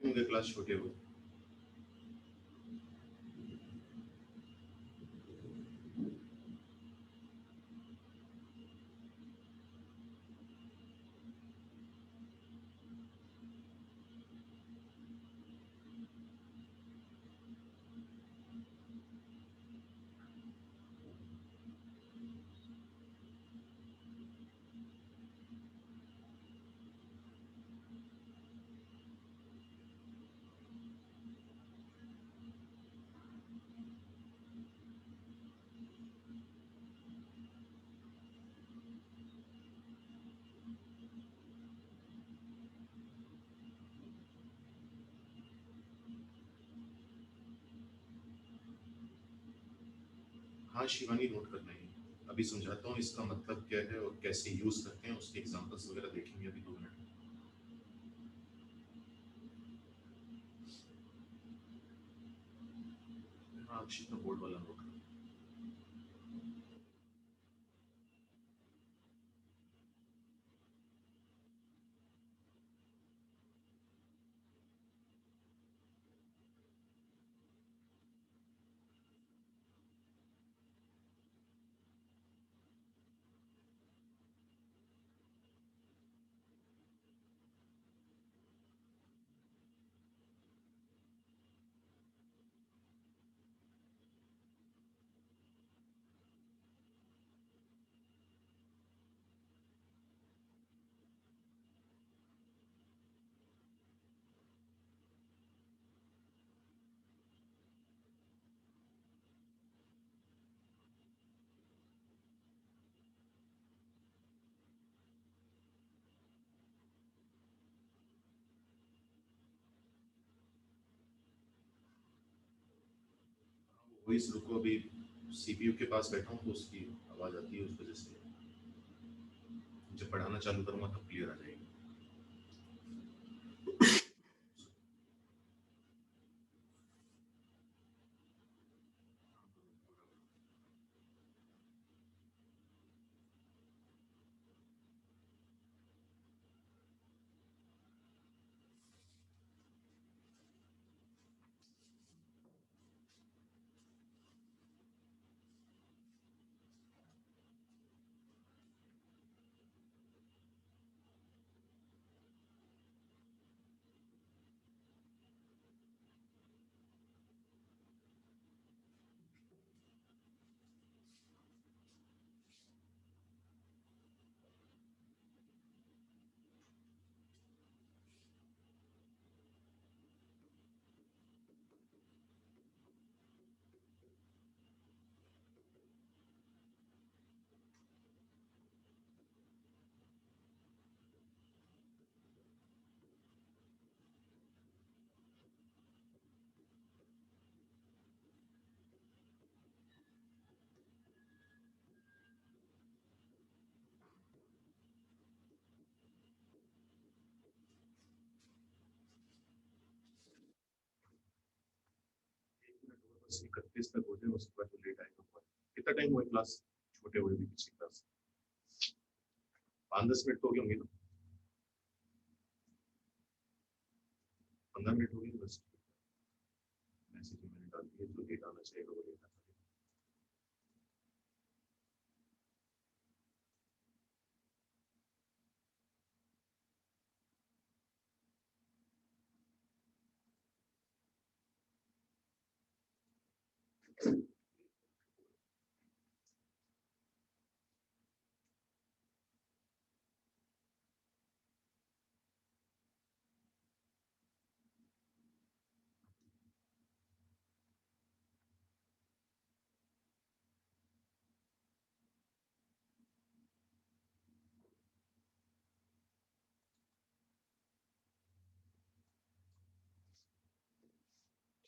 होंगे क्लास छोटे हुए। हाँ शिवानी, नोट करना है। अभी समझाता हूँ इसका मतलब क्या है और कैसे यूज करते हैं, उसके एग्जांपल्स वगैरह देखेंगे अभी 2 मिनट। हाँ अक्षित का बोर्ड वाला नोट। वॉइस रुको, अभी सीपीयू के पास बैठा हूँ तो उसकी आवाज आती है, उस वजह से जब पढ़ाना चालू करूंगा तब क्लियर आ जाएगी। बस 31 तक हो जाए, उसके बाद जो लेट आएगा। कितना टाइम हुआ क्लास छोटे हुए भी किसी क्लास? 5-10 मिनट तो हो गए होंगे ना? 15 मिनट हो गए बस। मैसेज मैंने डाल दिया, जो लेट आना चाहिए वो लेट आता है।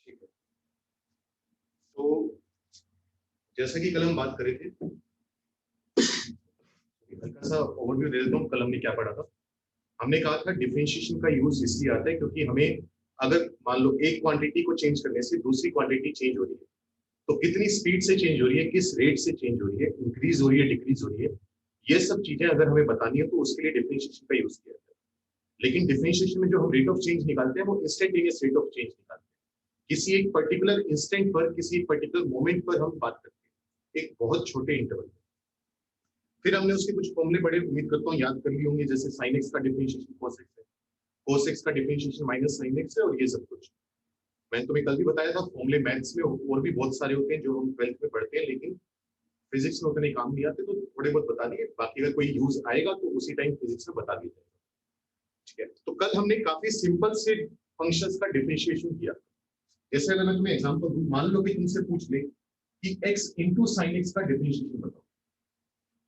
ठीक है, तो जैसा कि कल हम बात कर रहे थे, हल्का सा ओवरव्यू दे देता हूँ कल हमने क्या पढ़ा था। हमने कहा था डिफरेंशिएशन का यूज इसलिए आता है क्योंकि हमें अगर मान लो एक क्वांटिटी को चेंज करने से दूसरी क्वांटिटी चेंज हो रही है, तो कितनी स्पीड से चेंज हो रही है, किस रेट से चेंज हो रही है, इंक्रीज हो रही है, डिक्रीज हो रही है, ये सब चीजें अगर हमें बतानी है तो उसके लिए डिफरेंशिएशन का यूज किया जाता है। लेकिन डिफरेंशिएशन में जो हम रेट ऑफ चेंज निकालते हैं वो इंस्टेंटेनियस रेट ऑफ चेंज निकालते हैं, किसी एक पर्टिकुलर इंस्टेंट पर, किसी एक पर्टिकुलर मोमेंट पर हम बात करते हैं एक बहुत छोटे इंटरवल। फिर हमने उसके कुछ फॉर्मूले पढ़े, उम्मीद करता हूँ याद कर लिए होंगे, जैसे sin x का डिफरेंशिएशन cos x है, cos x का डिफरेंशिएशन माइनस sin x है, और ये सब कुछ मैंने तुम्हें कल भी बताया था। फॉर्मूले मैथ्स में और भी बहुत सारे होते हैं जो हम 12th में पढ़ते हैं, लेकिन फिजिक्स में उतने काम नहीं आते, तो थोड़े बहुत बता दिए, बाकी अगर कोई यूज आएगा तो उसी टाइम फिजिक्स में बता दिया जाएगा। ठीक है, तो कल हमने काफी सिंपल से फंक्शंस का डिफरेंशिएशन किया। जैसे अगर मैं तुम्हें एग्जांपल दूं, मान लो कि तुमसे पूछ ले कि x इंटू साइन एक्स का डिफरेंशिएशन बताओ,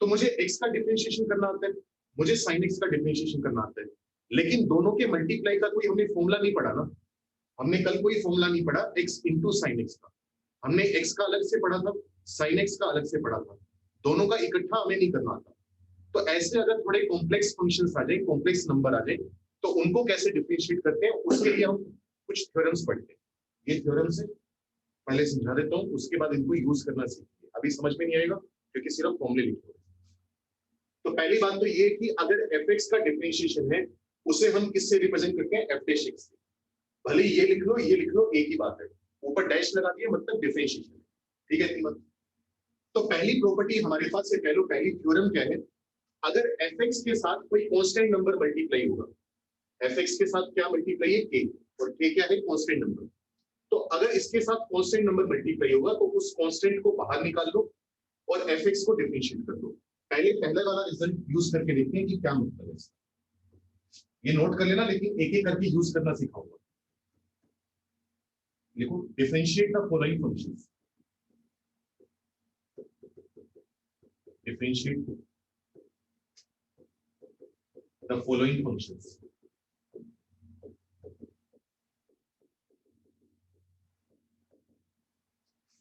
तो मुझे x का डिफरेंशिएशन करना आता है, मुझे sin x का डिफरेंशिएशन करना आता है, लेकिन दोनों के मल्टीप्लाई का कोई हमने फॉर्मूला नहीं पढ़ा ना। हमने कल कोई फॉर्मूला नहीं पढ़ा x इंटू साइन एक्स का, हमने x का अलग से पढ़ा था, sin x का अलग से पढ़ा था, दोनों का इकट्ठा हमें नहीं करना आता। तो ऐसे अगर थोड़े कॉम्प्लेक्स फंक्शंस आ जाए, कॉम्प्लेक्स नंबर आ जाए, तो उनको कैसे डिफरेंशिएट करते हैं, उसके लिए हम कुछ थ्योरम्स पढ़ते हैं। ये थ्योरम्स है, पहले समझा देता हूँ, उसके बाद इनको यूज करना सीखिए। अभी समझ में नहीं आएगा क्योंकि सिर्फ फॉर्मूले लिखे। तो पहली बात तो ये कि अगर fx का डिफरेंशिएशन है, उसे हम किससे रिप्रेजेंट करते हैं, f डैश x से। भले ये लिख लो ये लिख लो, एक ही बात है, ऊपर डैश लगा दिया मतलब डिफरेंशिएशन। ठीक है, इतनी बात। तो पहली प्रॉपर्टी हमारे पास है, कह लो पहली थ्योरम क्या है, अगर fx के साथ कोई कांस्टेंट नंबर मल्टीप्लाई होगा, fx के साथ क्या मल्टीप्लाई है, k, और k क्या है, कांस्टेंट नंबर। तो अगर इसके साथ कांस्टेंट नंबर मल्टीप्लाई होगा तो उस कांस्टेंट को बाहर निकाल लो और fx को डिफरेंशिएट कर दो। पहले पहले वाला रिजल्ट यूज करके देखते हैं कि क्या मतलब है इसका। ये नोट कर लेना, लेकिन एक एक करके यूज करना सिखाऊंगा। देखो, differentiate the following functions, differentiate the following functions.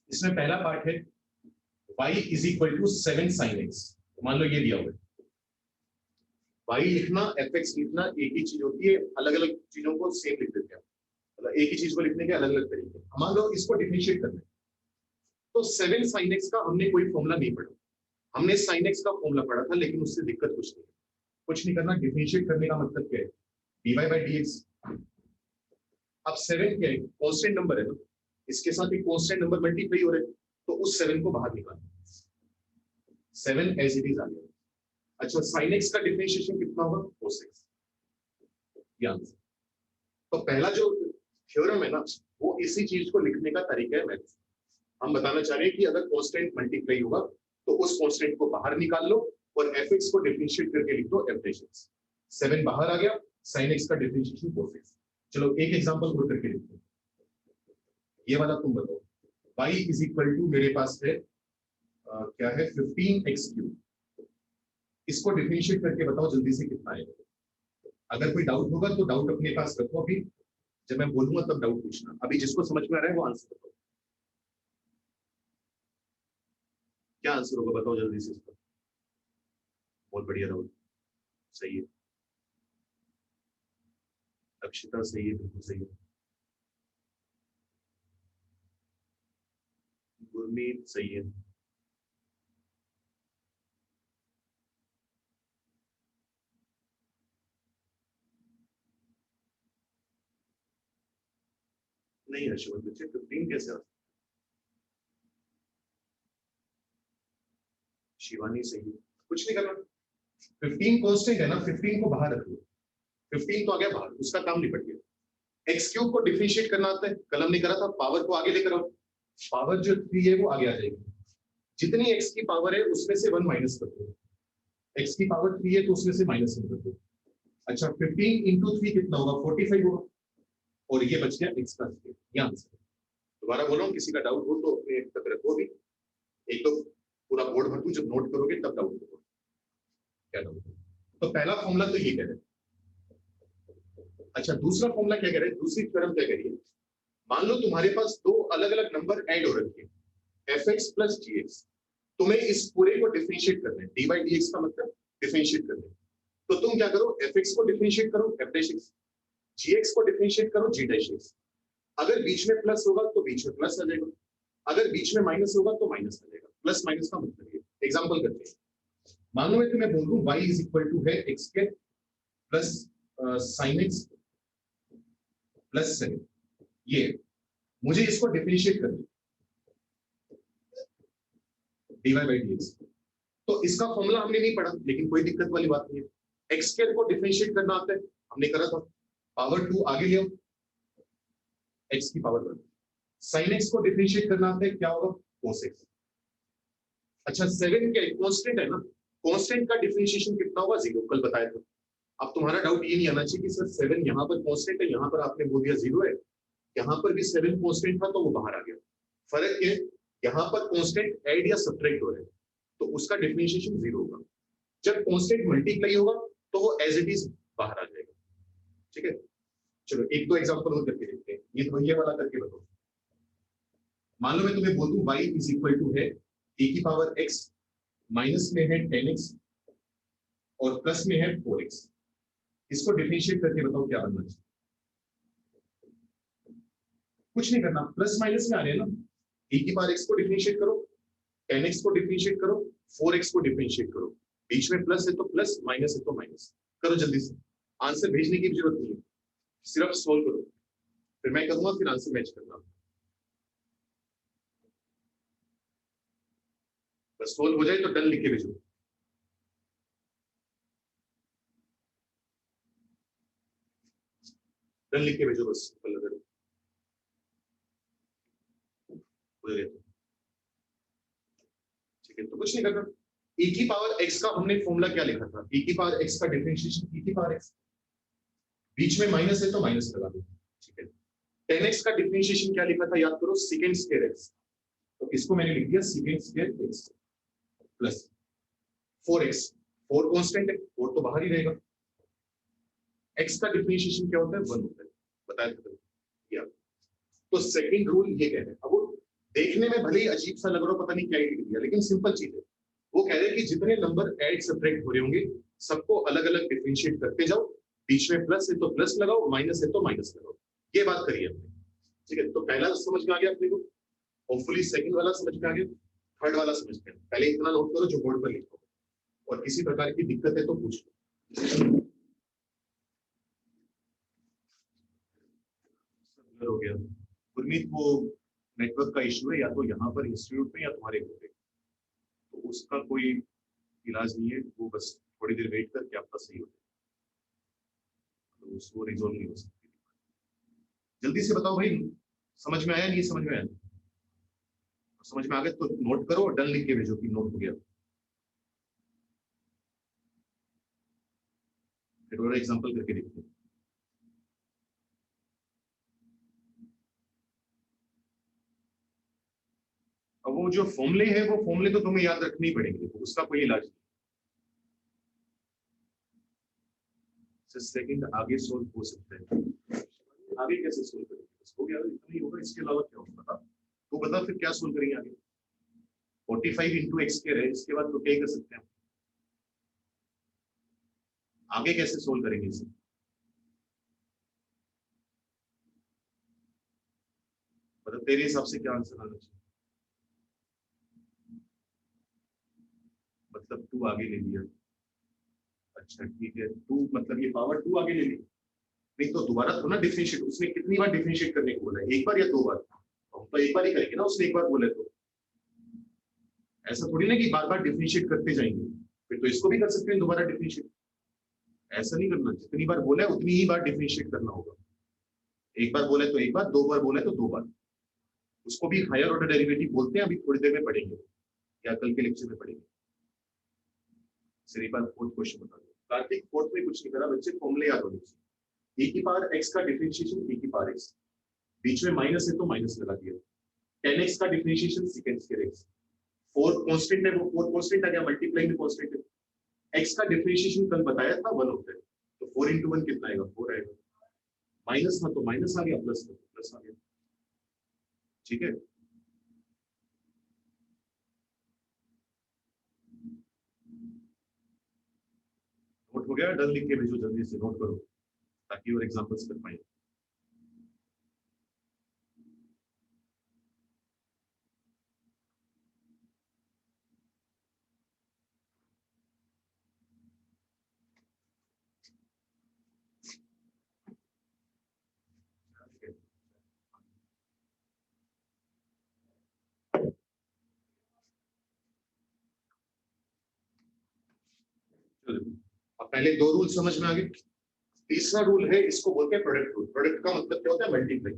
इसमें पहला पार्ट है y is equal to 7 sin x। मान लो ये दिया हुआ है, y लिखना fx लिखना एक ही चीज होती है, अलग अलग चीजों को सेम लिख देते हैं, मतलब एक ही चीज को लिखने के अलग अलग तरीके। मान लो इसको डिफरेंशिएट करना है, तो 7 sin x का हमने कोई फॉर्मूला नहीं पढ़ा, हमने sin x का फॉर्मूला पढ़ा था, लेकिन उससे दिक्कत कुछ नहीं करना। डिफरेंशिएट करने का मतलब क्या है, dy by dx। अब 7 क्या है, कांस्टेंट नंबर है ना, इसके साथ एक कांस्टेंट नंबर मल्टीप्लाई हो रहा है, तो उस 7 को बाहर निकालो, 7 एज इट इज आ गया। अच्छा, sin x का डिफरेंशिएशन कितना होगा, cos x, ये आंसर। तो पहला जो थ्योरम है ना, वो इसी चीज को लिखने का तरीका है मैथ्स। हम बताना चाह रहे हैं कि अगर कांस्टेंट मल्टीप्लाई होगा तो उस कांस्टेंट को बाहर निकाल लो और fx को डिफरेंशिएट करके लिख दो f डैश x। 7 बाहर आ गया, sin x का डिफरेंशिएशन cos x। चलो एक एग्जांपल और करके लिखते हैं, ये वाला तुम बताओ। y इज इक्वल टू मेरे पास है क्या है, 15x3। इसको डिफरेंशिएट करके बताओ जल्दी से कितना आएगा। अगर कोई डाउट होगा तो डाउट अपने पास रखो, अभी जब मैं बोलूंगा तब डाउट पूछना। अभी जिसको समझ में आ रहा है वो आंसर बताओ, क्या आंसर होगा, बताओ जल्दी से इसका। बहुत बढ़िया राहुल, सही है। अक्षिता सही है, बिल्कुल सही है। गुरमीत सही है। नहीं हर्षवर्धन बच्चे, 15 कैसे आ, शिवानी सही है। कुछ नहीं करना, 15 कांस्टेंट है ना, 15 को बाहर रख लो, 15 तो आ गया बाहर, उसका काम निपट गया। एक्स क्यूब को डिफरेंशिएट करना आता है, कलम ने करा था, पावर को आगे लेकर आओ, पावर जो 3 है वो आगे आ जाएगी। जितनी एक्स की पावर है उसमें से 1 माइनस कर दो, एक्स की पावर 3 है तो उसमें से माइनस कर दो। अच्छा, 15 इंटू 3 कितना होगा, 45 होगा, और ये बच गया एक्स का स्क्वायर। ये आंसर। दोबारा बोल रहा हूँ, किसी का डाउट हो तो अपने तक रखो भी, एक तो पूरा बोर्ड भर दूं, जब नोट करोगे तब डाउट होगा, क्या डाउट। तो पहला फॉर्मूला तो ये कह रहे हैं। अच्छा, दूसरा फॉर्मूला क्या कह रहे हैं, दूसरी थ्योरम क्या कह रही है, मान लो तुम्हारे पास दो अलग अलग नंबर ऐड हो रखे हैं, fx प्लस gx। तुम्हें इस पूरे को डिफरेंशिएट करना है, dy dx का मतलब डिफरेंशिएट करना है। तो तुम क्या करो, fx को डिफरेंशिएट करो f डैश x, gx को डिफरेंशिएट करो g डैश x। अगर बीच में प्लस होगा तो बीच में प्लस आ जाएगा, अगर बीच में माइनस होगा तो माइनस आ जाएगा। प्लस माइनस का मतलब है, एग्जांपल करते हैं। मान लो मैं तुम्हें बोल दूं y इज इक्वल टू है x के प्लस साइन एक्स प्लस 7, ये मुझे इसको डिफरेंशिएट करना dy बाई dx। तो इसका फॉर्मूला हमने नहीं पढ़ा, लेकिन कोई दिक्कत वाली बात नहीं है। एक्स स्क्वायर को डिफरेंशिएट करना आता है, हमने करा था। पावर 2 आगे ले आओ, एक्स की पावर 1। साइन एक्स को डिफरेंशिएट करना आता है, क्या होगा? Cos x. अच्छा 7 क्या है? कांस्टेंट है ना, कांस्टेंट का डिफरेंशिएशन कितना होगा? 0, कल बताया था। अब तुम्हारा डाउट ये नहीं आना चाहिए कि सर 7 यहाँ पर कांस्टेंट है, यहाँ पर आपने बोल दिया 0 है। यहाँ पर भी 7 कांस्टेंट था तो वो बाहर आ गया। फर्क है, यहाँ पर कांस्टेंट ऐड या सब्ट्रैक्ट हो रहा है तो उसका डिफरेंशिएशन 0 होगा। जब कांस्टेंट मल्टीप्लाई होगा तो वो एज इट इज बाहर आ जाएगा। ठीक है, चलो एक दो एग्जांपल और करके देखते हैं। ये तो ये वाला करके बताओ। मान लो मैं तुम्हें बोल दूं y इज इक्वल टू है e की पावर x, माइनस में है 10x और प्लस में है 4x। इसको डिफरेंशिएट करके बताओ क्या बनना चाहिए। कुछ नहीं करना, प्लस माइनस में आ रहे हैं ना। e की पावर x को डिफरेंशिएट करो, 10x को डिफरेंशिएट करो, 4x को डिफरेंशिएट करो। बीच में प्लस है तो प्लस, माइनस है तो माइनस। करो जल्दी से, आंसर भेजने की जरूरत नहीं है, सिर्फ सोल्व करो, फिर मैं करूंगा, फिर आंसर मैच करना। बस सोल्व हो जाए तो डन लिख के भेजो। डन लिख के भेजो बस, ठीक है। तो कुछ नहीं करना। e की पावर x का हमने फॉर्मूला क्या लिखा था? e की पावर x का डिफरेंशिएशन e की पावर x, बीच में माइनस है तो माइनस लगा दो। ठीक है, 10x का डिफरेंशिएशन क्या लिखा था? याद करो, सेकेंड स्क्वायर x। तो इसको मैंने लिख दिया second square x plus 4x। 4 constant है, 4 तो बाहर ही रहेगा। x का डिफरेंशिएशन क्या होता है? 1 होता है, बताया था। तो सेकंड रूल ये कह रहे हैं, अब वो देखने में भले ही अजीब सा लग रहा हो, पता नहीं क्या लिख दिया, लेकिन सिंपल चीज है। वो कह रहे हैं कि जितने नंबर ऐड सब्ट्रैक्ट हो रहे होंगे सबको अलग अलग डिफरेंशिएट करते जाओ। बीच में प्लस है तो प्लस लगाओ, माइनस है तो माइनस लगाओ। ये बात करिए हमने। ठीक है, तो पहला समझ में आ गया अपने को, होपफुली सेकंड वाला समझ में आ गया, थर्ड वाला समझ में। पहले इतना नोट करो जो बोर्ड पर लिखो, और किसी प्रकार की दिक्कत है तो पूछ लो। हो गया गुरमीत, वो नेटवर्क का इशू है, या तो यहाँ पर इंस्टीट्यूट में या तुम्हारे घर पे, तो उसका कोई इलाज नहीं है। वो बस थोड़ी देर वेट करके आपका सही हो जाए, तो उसको रिजोल्व नहीं हो सकती। जल्दी से बताओ भाई, समझ में आया? नहीं समझ में आया? समझ में आ गया तो नोट करो, डन लिख के भेजो कि नोट हो गया। फिर और एग्जांपल करके देखते हैं। अब वो जो फॉर्मूले हैं, वो फॉर्मूले तो तुम्हें याद रखने ही पड़ेंगे, तो उसका कोई इलाज नहीं। सेकंड आगे सोल्व हो सकता है, आगे कैसे सोल्व करेंगे? हो गया, इतना ही होगा, इसके अलावा क्या होगा? बता, तो बता फिर क्या सोल्व करेंगे आगे। 45 इंटू एक्स के रहे, इसके बाद तो क्या कर सकते हैं, आगे कैसे सोल्व करेंगे इसे? मतलब तेरे हिसाब से क्या आंसर आना चाहिए? मतलब 2 आगे ले लिया, अच्छा ठीक है, 2 मतलब ये पावर 2 आगे ले ली। नहीं तो दोबारा थोड़ा डिफरेंशिएट, उसने कितनी बार डिफरेंशिएट करने को बोला है? एक बार या 2 बार? हम तो एक बार ही करेंगे ना, उसने एक बार बोले तो। ऐसा थोड़ी ना कि बार बार डिफरेंशिएट करते जाएंगे, फिर तो इसको भी कर सकते हैं दोबारा डिफरेंशिएट। ऐसा नहीं करना, जितनी बार बोला है उतनी ही बार डिफरेंशिएट करना होगा। एक बार बोले तो एक बार, 2 बार बोले तो 2 बार। उसको भी हायर ऑर्डर डेरिवेटिव बोलते हैं, अभी थोड़ी देर में पढ़ेंगे या कल के लेक्चर में पढ़ेंगे। सिर्फ बार फोर्थ क्वेश्चन बता दो कार्तिक, फोर्थ में कुछ नहीं करा बच्चे, फॉर्मूले याद होने चाहिए। e की पावर x का डिफरेंशिएशन e की पावर x, बीच में माइनस है तो माइनस लगा दिया। 10x का differentiation second square x, 4 constant है, वो 4 कांस्टेंट आ गया, मल्टीप्लाई में कांस्टेंट है। x का डिफरेंशिएशन कल बताया था 1 होता है, तो 4 इंटू 1 कितना आएगा? 4 आएगा। माइनस था तो माइनस आ गया, प्लस था तो प्लस आ गया। ठीक है, नोट हो गया? डन लिख के भेजो, जल्दी से नोट करो ताकि और एग्जांपल्स कर पाए। अब पहले दो रूल समझ में आ गए। तीसरा रूल है, इसको बोलते हैं प्रोडक्ट रूल। प्रोडक्ट का मतलब क्या होता है? मल्टीप्लाई।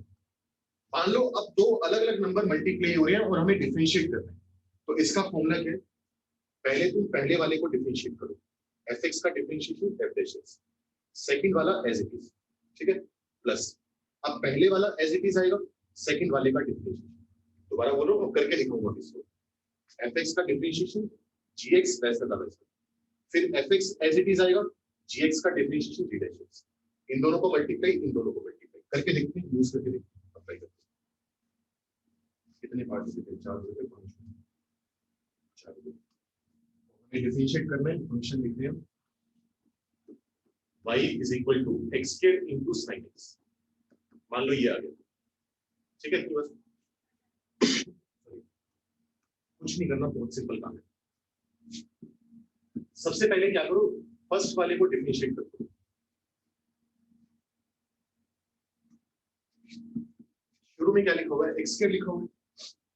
मान लो अब दो अलग अलग नंबर मल्टीप्लाई हो रहे हैं और हमें डिफरेंशिएट करना है, तो इसका फॉर्मूला क्या है? पहले तुम पहले वाले को डिफरेंशिएट करो, एफ एक्स का differentiation f dash x, second वाला एज इट इज, ठीक है, प्लस अब पहले वाला एज इट इज आएगा, सेकंड वाले का डिफरेंशिएशन। दोबारा बोलो, अब करके दिखाऊंगा इसको। एफ एक्स का डिफरेंशिएशन जी एक्स वैसा का वैसा, फिर f x as it is आएगा, जी एक्स का डिफरेंशिएशन जी डैश एक्स, इन दोनों को मल्टीप्लाई, इन दोनों को मल्टीप्लाई करके देखते हैं, यूज करके देखते हैं, अप्लाई करते हैं। कितने पार्ट होते हैं? 4 होते हैं, 5 4 होते हैं। डिफरेंशिएट करना है, फंक्शन लिखते हैं y is equal to x square into sin x। मान लो ये आ गया, ठीक है, बस कुछ नहीं करना, बहुत सिंपल काम है। सबसे पहले क्या करो, फर्स्ट वाले को डिफरेंशिएट कर दो। शुरू में क्या लिखा हुआ है? x स्क्वायर लिखा हुआ है।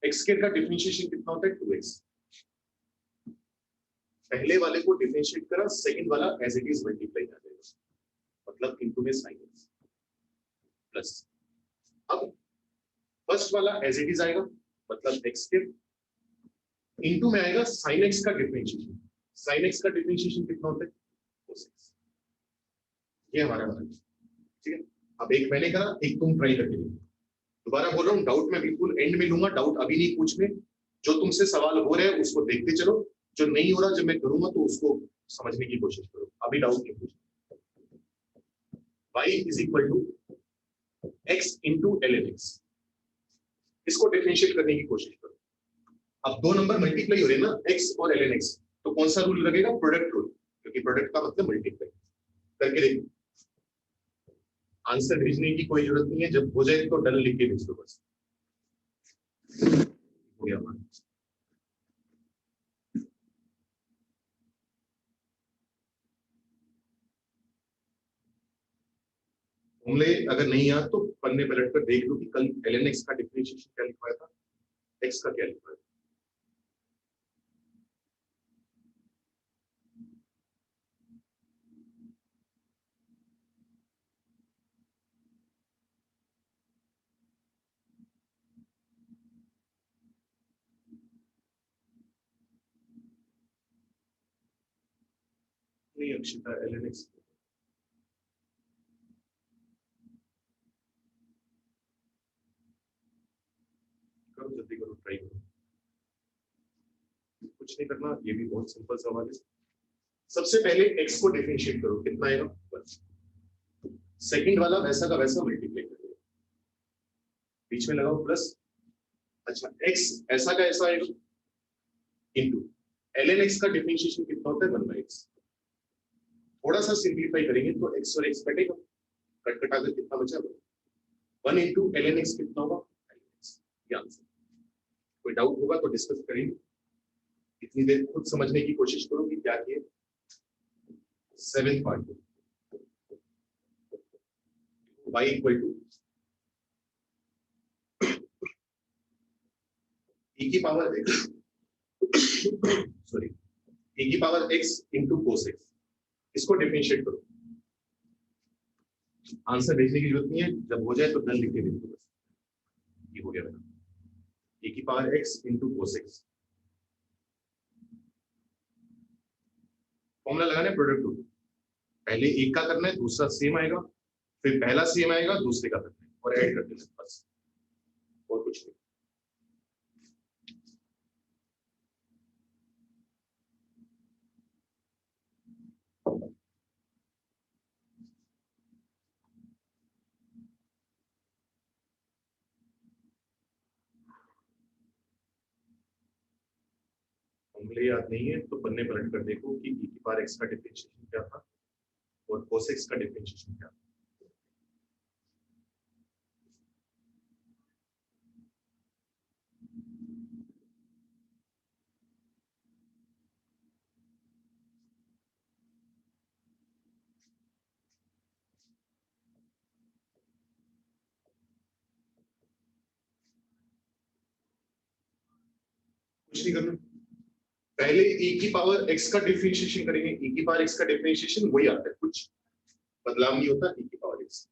x स्क्वायर का डिफरेंशिएशन कितना होता है? 2x। पहले वाले को डिफरेंशिएट करा, सेकंड वाला एज इट इज मल्टीप्लाई कर देगा, मतलब इनटू में sin x प्लस, अब फर्स्ट वाला एज इट इज आएगा, मतलब x स्क्वायर इनटू में आएगा sin x का डिफरेंशिएशन। sin x का डिफरेंशिएशन कितना होता है? cos x। ये हमारा वाला, ठीक है। अब एक मैंने करा, एक तुम ट्राई करके देखो। दोबारा बोल रहा हूँ, डाउट मैं बिल्कुल एंड में लूंगा, डाउट अभी नहीं पूछने। जो तुमसे सवाल हो रहे हैं उसको देखते चलो, जो नहीं हो रहा जब मैं करूंगा तो उसको समझने की कोशिश करो, अभी डाउट नहीं पूछना। y is equal to x into l n x, इसको डिफरेंशिएट करने की कोशिश करो। अब दो नंबर मल्टीप्लाई हो रहे हैं ना, x और एल एन एक्स, तो कौन सा रूल लगेगा? प्रोडक्ट रूल, क्योंकि प्रोडक्ट का मतलब मल्टीप्लाई। करके देखो, आंसर भेजने की कोई जरूरत नहीं है, जब हो जाए तो डन लिख के भेज दो बस, हो गया हमारा। फॉर्मूले अगर नहीं याद तो पन्ने पलट कर देख लो कि कल ln x का डिफरेंशिएशन क्या लिखवाया था, x का क्या लिखवाया था। नहीं अक्षिता, ln x करो, जल्दी करो, ट्राई करो, कुछ नहीं करना, ये भी बहुत सिंपल सवाल है। सबसे पहले x को डिफरेंशिएट करो, कितना आएगा? 1। सेकंड वाला वैसा का वैसा मल्टीप्लाई कर दो, बीच में लगाओ प्लस, अच्छा x ऐसा का ऐसा आएगा इनटू ln x का डिफरेंशिएशन कितना होता है? 1/x। थोड़ा सा सिंपलीफाई करेंगे तो x और x कटेगा, कट कटाकर कितना बचा? 1 इंटू ln x कितना होगा? ln x। ये आंसर। कोई डाउट होगा तो डिस्कस करेंगे, इतनी देर खुद समझने की कोशिश करो कि क्या किए। 7th part, y equal to e की पावर x, सॉरी, e की power x into cos x, इसको डिफरेंशिएट करो। आंसर भेजने की जरूरत नहीं है, जब हो जाए तो डन लिख के भेज दो बस, ये हो गया मेरा। e की power x into cos x, formula लगाना है प्रोडक्ट रूल। पहले एक का करना है, दूसरा सेम आएगा, फिर पहला सेम आएगा, दूसरे का करना है और ऐड कर देना बस, और कुछ नहीं। फॉर्मूले याद नहीं है तो पन्ने पलट कर देखो कि e की पावर x का डिफरेंशिएशन क्या था और cos x का डिफरेंशिएशन क्या था। कुछ नहीं करना, पहले e की पावर x का डिफरेंशिएशन करेंगे, e की पावर x का डिफरेंशिएशन वही आता है, कुछ बदलाव नहीं होता, e की power x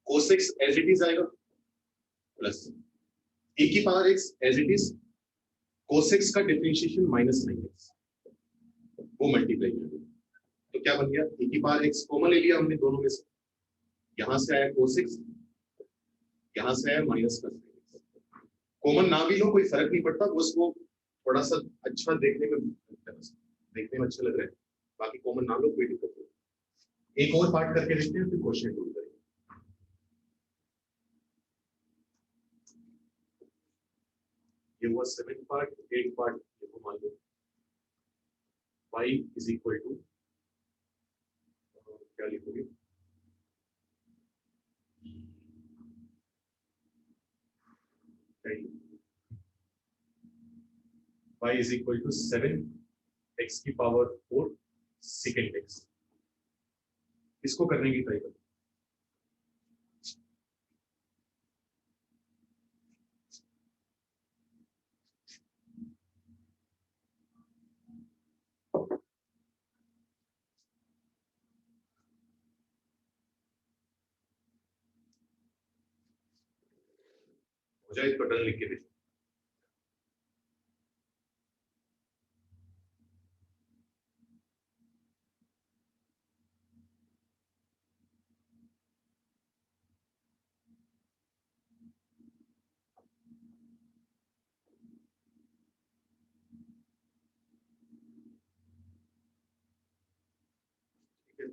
cos x as it is आएगा प्लस e की power x as it is cos x का डिफरेंशिएशन माइनस -9x वो मल्टीप्लाई कर दिया, तो क्या बन गया e की पावर x कॉमन ले लिया हमने दोनों में से, यहां से आया cos x, यहां से आया माइनस प्लस, कॉमन ना भी लो कोई फर्क नहीं पड़ता, बस वो थोड़ा सा अच्छा देखने में अच्छा लग रहा है, बाकी कॉमन ना लो कोई दिक्कत नहीं। एक और पार्ट करके देखते हैं फिर क्वेश्चन टूल करेंगे। ये हुआ 7 पार्ट, 8 पार्ट देखो मान लो y इज इक्वल टू क्या लिखोगे, y is equal to 7 x की पावर 4 सेकेंड x, इसको करने की ट्राई करो। हो जाए तो डन लिख के देखो।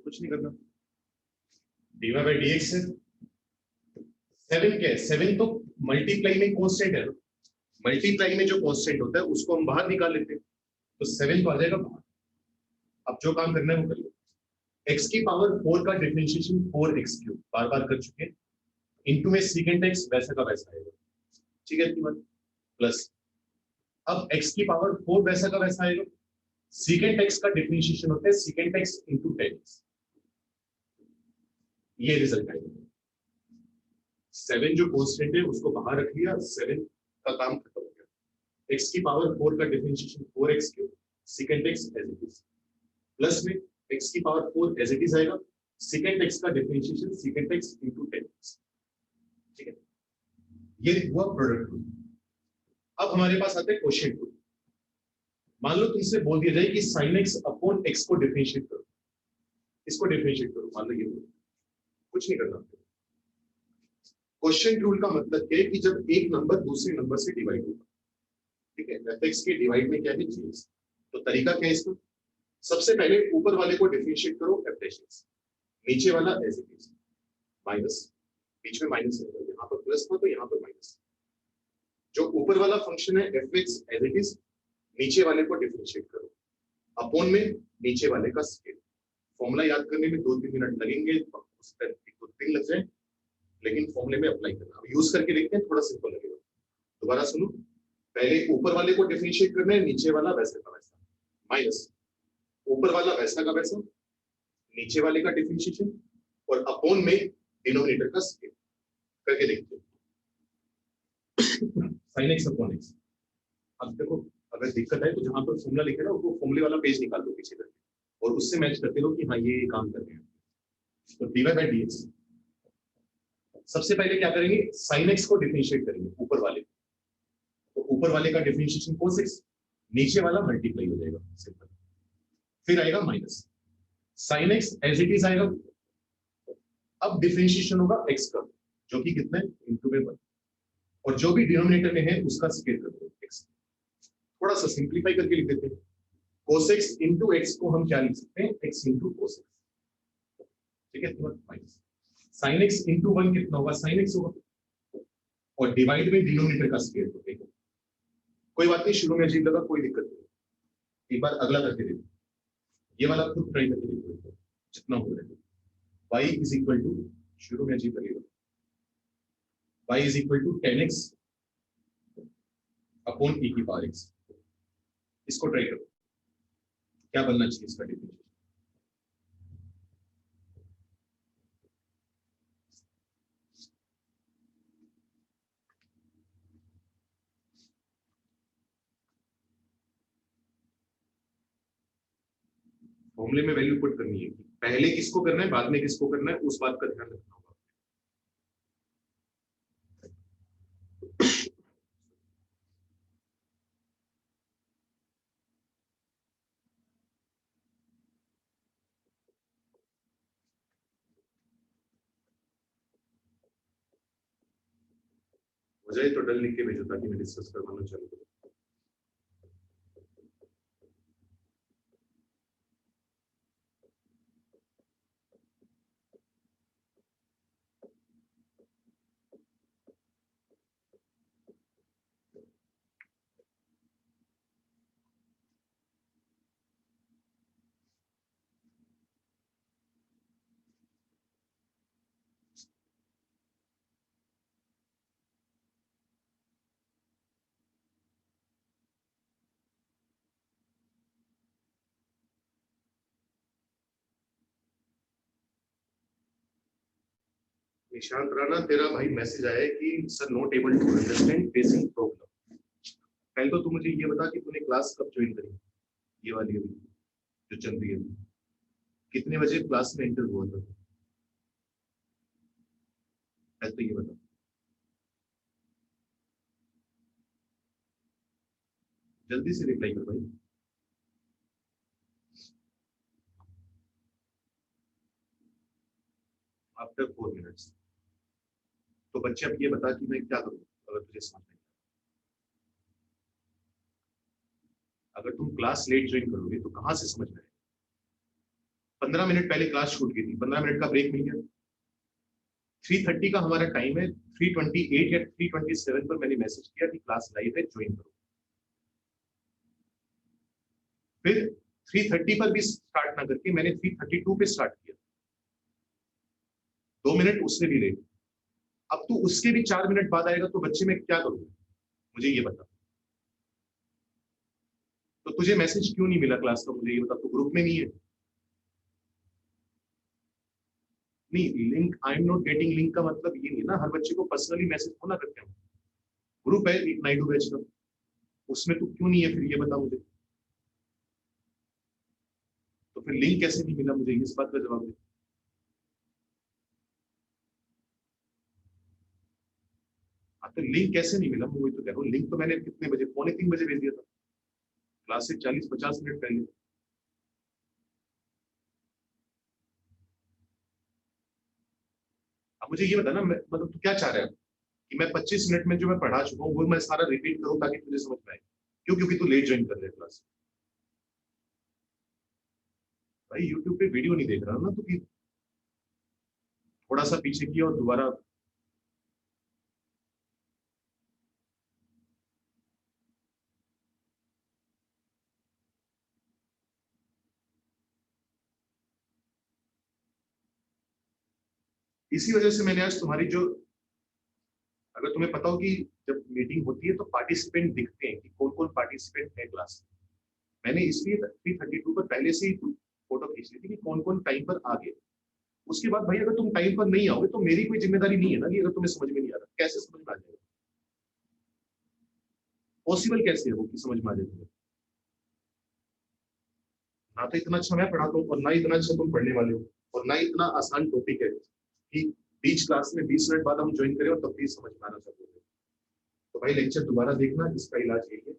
कुछ नहीं करना, dy by dx है, 7 क्या है, 7 तो मल्टीप्लाई में कांस्टेंट है, मल्टीप्लाई में जो कांस्टेंट होता है उसको हम बाहर निकाल लेते हैं, तो 7 तो आ जाएगा बाहर। अब जो काम करना है वो कर लो, x की पावर 4 का डिफरेंशिएशन 4x क्यूब बार बार कर चुके हैं, इनटू में सेकेंड x वैसा का वैसा आएगा, ठीक है, बात प्लस अब x की पावर 4 वैसा का वैसा आएगा, सेकेंड x का डिफरेंशिएशन होता है सेकेंड x इनटू 10x, ये रिजल्ट आएगा। 7 जो कांस्टेंट है उसको बाहर रख लिया, 7 का काम खत्म हो गया, x की पावर 4 का differentiation 4x cube second x as it is, plus में x की पावर 4 एज इट इज आएगा, सेकेंड x का differentiation second x into 10x, ठीक है, ये हुआ प्रोडक्ट रूल। अब हमारे पास आता है क्वोशिएंट रूल। मान लो तुमसे बोल दिया जाए कि sin x अपॉन x को डिफरेंशिएट करो, इसको डिफरेंशिएट करो, मान लो ये कुछ नहीं करना। क्वोशिएंट रूल का मतलब क्या है कि जब एक नंबर दूसरे नंबर से डिवाइड होगा, ठीक है, fx के डिवाइड में क्या है चेंज, तो तरीका क्या है इसका, सबसे पहले ऊपर वाले को डिफरेंशिएट करो f डैश x, नीचे वाला एज इट इज माइनस, बीच में माइनस है, यहाँ पर प्लस था तो यहाँ पर माइनस, जो ऊपर वाला फंक्शन है fx एज इट इज, नीचे वाले को डिफरेंशिएट करो, अपॉन में नीचे वाले का स्केल, फॉर्मूला याद करने में 2-3 मिनट लगेंगे, उस पर 2 दिन लग जाए, लेकिन फॉर्मूले में अप्लाई करना, अब यूज करके देखते हैं, थोड़ा सिंपल लगेगा। दोबारा सुनो, पहले ऊपर वाले को डिफरेंशिएट करना है, नीचे वाला वैसे का वैसा, माइनस ऊपर वाला वैसा का वैसा, नीचे वाले का डिफरेंशिएशन, और अपॉन में डिनोमिनेटर का स्केल करके देखते हैं। sin x अपॉन x, अब देखो अगर दिक्कत है तो जहां पर फॉर्मूला लिखे ना वो फॉर्मूले वाला पेज निकाल दो पीछे करके, और उससे मैच करते रहो कि हाँ ये काम कर रहे हैं। तो dy by dx, सबसे पहले क्या करेंगे, sin x को डिफरेंशिएट करेंगे ऊपर वाले, तो ऊपर वाले का डिफरेंशिएशन cos x, नीचे वाला मल्टीप्लाई हो जाएगा सिंपल, फिर आएगा minus sin x as it is आएगा, अब डिफरेंशिएशन होगा x का जो कि कितना है इनटू में 1, और जो भी डिनोमिनेटर में है उसका स्क्वायर कर दो x, थोड़ा सा सिंपलीफाई करके लिख देते हैं, cos x इनटू x को हम क्या लिख सकते हैं, x इनटू cos x, ठीक है, तो माइनस sin x इनटू 1 कितना होगा, sin x होगा, और डिवाइड में डिनोमिनेटर का स्क्वायर कर देंगे, कोई बात नहीं, शुरू में अजीब लगा कोई दिक्कत नहीं, एक बार अगला करके देखो, ये वाला खुद ट्राई करके देखो जितना हो रहा है, y इज इक्वल टू, शुरू में अजीब लगेगा, y is equal to 10x upon e की पावर x, इसको ट्राई करो क्या बनना चाहिए इसका डिफरेंशिएशन, फॉर्मूले में वैल्यू पुट करनी है, पहले किसको करना है बाद में किसको करना है, उस बात का ध्यान रखना होगा। हो जाए तो डल लिख के भेजो ताकि मैं डिस्कस करवाना चालू करूँ। निशांत राणा, तेरा भाई मैसेज आया है कि sir not able to understand facing problem. पहले तो तू मुझे ये बता कि तूने क्लास कब ज्वाइन करी, ये वाली अभी जो चल रही है, कितने बजे क्लास में एंटर हुआ था, पहले तो ये बता। जल्दी से रिप्लाई कर भाई। After 4 minutes. तो बच्चे अब ये बता कि मैं क्या करूँ अगर तुझे समझ नहीं आया। अगर तुम क्लास लेट ज्वाइन करोगे तो कहाँ से समझ में आएगा। 15 मिनट पहले क्लास छूट गई थी, 15 मिनट का ब्रेक मिल गया। 3:30 का हमारा टाइम है, 3:28 या 3:27 पर मैंने मैसेज किया कि क्लास लाइव है, ज्वाइन करो। फिर 3:30 पर भी स्टार्ट ना करके मैंने 3:32 पे स्टार्ट किया, 2 मिनट उससे भी लेट। अब तू उसके भी 4 मिनट बाद आएगा तो बच्चे में क्या करूंगा, मुझे ये बता। तो तुझे मैसेज क्यों नहीं मिला क्लास का, मुझे ये बता। तो ग्रुप में नहीं है। नहीं, link I am not getting link का मतलब ये नहीं ना हर बच्चे को पर्सनली मैसेज होना करते हैं। ग्रुप है एक नाइडू बैच का, उसमें तू क्यों नहीं है फिर ये बता मुझे। तो फिर लिंक कैसे नहीं मिला मुझे, इस बात का जवाब दे। हाँ, तो लिंक कैसे नहीं मिला, मैं वही तो कह रहा हूँ। लिंक तो मैंने कितने बजे, 2:45 बजे भेज दिया था, क्लास से 40-50 मिनट पहले। अब मुझे ये बता ना, मतलब तू क्या चाह रहा है कि मैं 25 मिनट में जो मैं पढ़ा चुका हूँ वो मैं सारा रिपीट करूँ ताकि तुझे समझ में आए। क्यों, क्योंकि तू लेट ज्वाइन कर रहे क्लास। भाई यूट्यूब पे वीडियो नहीं देख रहा ना तू, कि थोड़ा सा पीछे किया और दोबारा। इसी वजह से मैंने आज तुम्हारी जो, अगर तुम्हें पता हो कि जब मीटिंग होती है तो पार्टिसिपेंट दिखते हैं कि कौन कौन पार्टिसिपेंट है क्लास में। मैंने इसलिए 3:32 पर पहले से ही फोटो खींच ली थी कि कौन कौन टाइम पर आ गए। उसके बाद भाई अगर तुम टाइम पर नहीं आओगे तो मेरी कोई जिम्मेदारी नहीं है ना, कि अगर तुम्हें समझ में नहीं आ रहा कैसे समझ में आ जाएगा। पॉसिबल कैसे है वो कि समझ में आ जाए तुम्हें। ना तो इतना अच्छा मैं पढ़ाता हूँ और ना इतना अच्छा तुम पढ़ने वाले हो, और ना इतना आसान टॉपिक है कि बीच क्लास में 20 मिनट बाद हम ज्वाइन करें और तब भी समझ में आना चाहते हैं। तो भाई लेक्चर दोबारा देखना, इसका इलाज यही है।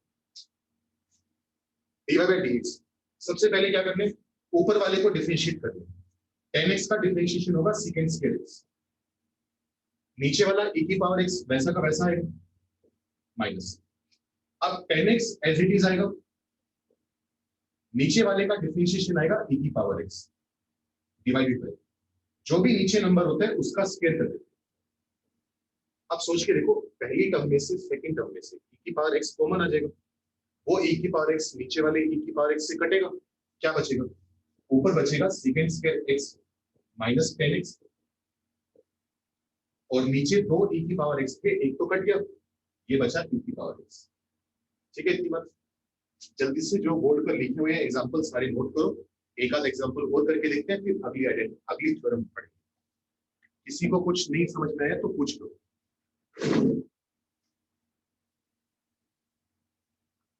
dx। सबसे पहले क्या करने, ऊपर वाले को डिफरेंशिएट करने। 10x का डिफरेंशिएशन होगा सेकेंड स्केयर x, नीचे वाला e की पावर x वैसा का वैसा है माइनस। अब 10x एज इट इज आएगा, नीचे वाले का डिफरेंशिएशन आएगा e की पावर x डिवाइडेड बाय जो भी नीचे नंबर होता है उसका स्केयर कर देते हैं। अब सोच के देखो, पहली टर्म में से सेकंड टर्म में से e की पावर x कॉमन आ जाएगा, वो e की पावर x नीचे वाले e की पावर x से कटेगा, क्या बचेगा, ऊपर बचेगा second square x minus 10x, और नीचे दो e की पावर x थे, एक तो कट गया, ये बचा e की पावर x। ठीक है, इतनी बात। जल्दी से जो बोर्ड पर लिखे हुए हैं एग्जांपल सारे नोट करो, एक आध एग्जांपल और करके देखते हैं, फिर अगली थ्योरम पढ़ेंगे। किसी को कुछ नहीं समझ में आया तो पूछ लो,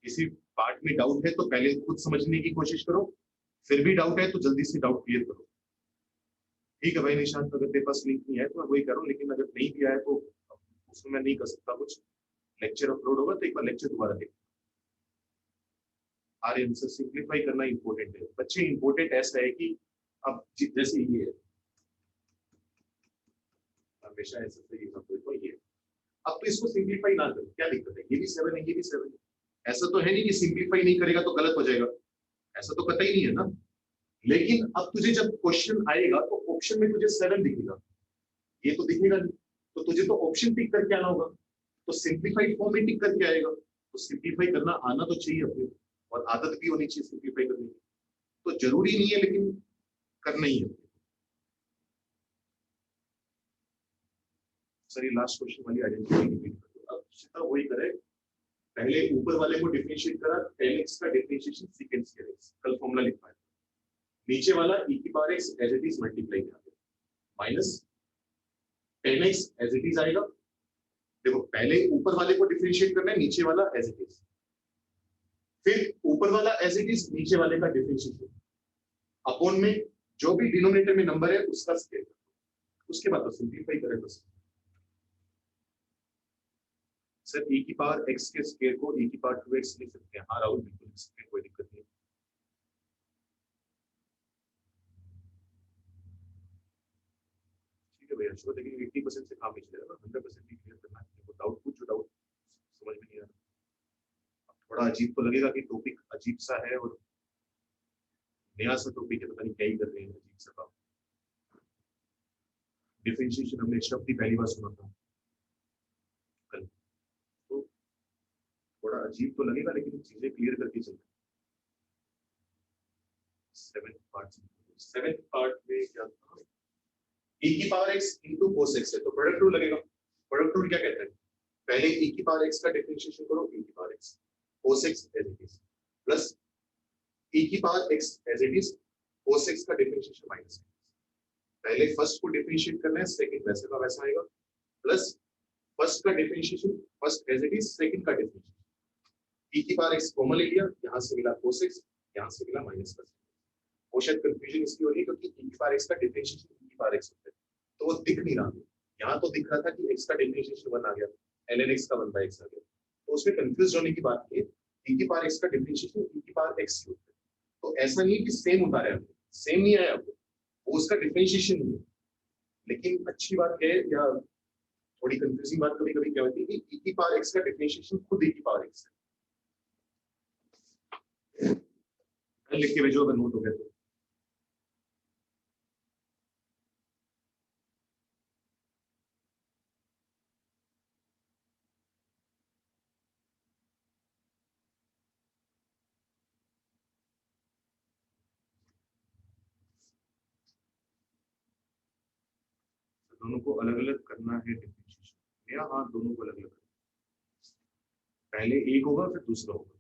किसी पार्ट में डाउट है तो पहले खुद समझने की कोशिश करो, फिर भी डाउट है तो जल्दी से डाउट क्लियर करो। ठीक है भाई निशांत, अगर तेरे पास लिंक नहीं है तो मैं वही करूँ, लेकिन अगर नहीं भी आया तो उसमें मैं नहीं कर सकता कुछ। लेक्चर अपलोड होगा तो एक बार लेक्चर दोबारा देख। आर्यन से सिंप्लीफाई करना इंपॉर्टेंट है बच्चे। इंपॉर्टेंट ऐसा है कि अब जैसे ये है, हमेशा ऐसा सही तो ये, अब तो इसको सिंप्लीफाई ना करो, क्या दिक्कत है, ये भी 7 है ये भी 7 है। ऐसा तो है नहीं कि सिंप्लीफाई नहीं करेगा तो गलत हो जाएगा, ऐसा तो कतई नहीं है ना। लेकिन अब तुझे जब क्वेश्चन आएगा तो ऑप्शन में तुझे 7 दिखेगा, ये तो दिखेगा नहीं, तो तुझे तो ऑप्शन टिक करके आना होगा, तो सिंप्लीफाइड फॉर्म में टिक करके आएगा। तो सिंप्लीफाई करना आना तो चाहिए अपने, और आदत भी होनी चाहिए सिंप्लीफाई करने की। तो जरूरी नहीं है लेकिन करना ही है। सर ये लास्ट क्वेश्चन वाली आइडेंटिटी रिपीट कर दो। अब सीधा वही करे, पहले ऊपर वाले को डिफरेंशिएट करा, tan x का डिफरेंशिएशन secant square x, कल फॉर्मूला लिखा है। नीचे वाला e की power x as it is multiply किया minus tan x as it is आएगा। देखो पहले ऊपर वाले को डिफरेंशिएट करना है, नीचे वाला एज इट इज, फिर ऊपर वाला एज इट इज, नीचे वाले का डिफरेंशिएशन अपॉन में जो भी डिनोमिनेटर में नंबर है उसका स्क्वायर, उसके बाद तो सिंपलीफाई करें बस। सर e की पावर x के स्क्वायर को e की पावर 2x लिख सकते हैं। हाँ राहुल बिल्कुल लिख सकते हैं, कोई दिक्कत नहीं। ठीक है भैया शुरू, लेकिन 80% से काम नहीं चलेगा ना, 100% भी क्लियर करना है। तो डाउट पूछ, जो डाउट समझ में नहीं आ रहा, थोड़ा अजीब तो लगेगा कि टॉपिक अजीब सा है और नया सा टॉपिक है, पता नहीं क्या ही कर रहे हैं अजीब सा काम। डिफरेंशिएशन हमने शब्द ही पहली बार सुना था कल, तो थोड़ा अजीब तो लगेगा लेकिन चीजें क्लियर करके चलते हैं। सेवेंथ पार्ट में क्या था, e की power x into cos x है तो प्रोडक्ट रूल लगेगा। प्रोडक्ट रूल क्या कहता है, पहले e की पावर x का डिफरेंशिएशन करो, e की power x cos x as it is, plus e की power x as it is cos x का डिफरेंशिएशन माइनस। पहले फर्स्ट को डिफरेंशिएट करना है, सेकंड वैसे का वैसा आएगा, प्लस फर्स्ट का differentiation first as it is, second का डिफरेंशिएशन। e की पावर x कॉमन ले लिया, यहां से मिला cos x, यहां से मिला माइनस का। वो शायद कंफ्यूजन इसकी हो रही है क्योंकि e की पावर x का डिफरेंशिएशन e की पावर x होता है, तो वो दिख नहीं रहा। यहाँ तो दिख रहा था कि x का डिफरेंशिएशन 1 आ गया, ln x का 1/x आ गया, तो उसमें कंफ्यूज होने की बात नहीं है। e की पावर x का डिफरेंशिएशन e की पावर x होता है, तो ऐसा नहीं कि सेम उतारा है, सेम नहीं आया आपको, वो उसका डिफरेंशिएशन नहीं है। लेकिन अच्छी बात है, या थोड़ी कंफ्यूजिंग बात कभी कभी क्या होती है कि e की पावर x का डिफरेंशिएशन खुद e की पावर x है। लिख के भेजो अगर नोट हो गया तो। दोनों को अलग अलग करना है डिफरेंशिएशन, या हाँ दोनों को अलग अलग करना, पहले एक होगा फिर दूसरा होगा।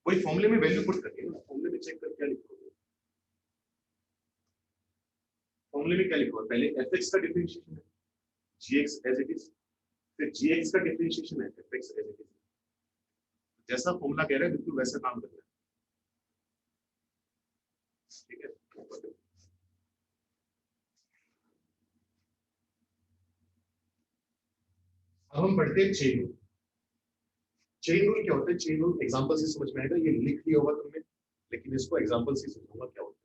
कोई फॉर्मूले में वैल्यू पुट करके ना, फॉर्मूले में चेक कर क्या लिखोगे, फॉर्मूले में क्या लिखोगे, पहले fx का डिफरेंशिएशन है gx एज इट इज, फिर gx का डिफरेंशिएशन है fx एज इट इज। जैसा फॉर्मूला कह रहा है बिल्कुल वैसा काम करना है, ठीक है। अब हम पढ़ते हैं चेन रूल। चेन रूल क्या होता है, चेन रूल एग्जांपल से समझ में आएगा, ये लिख लिया होगा तुमने, लेकिन इसको एग्जांपल से समझाऊंगा क्या होता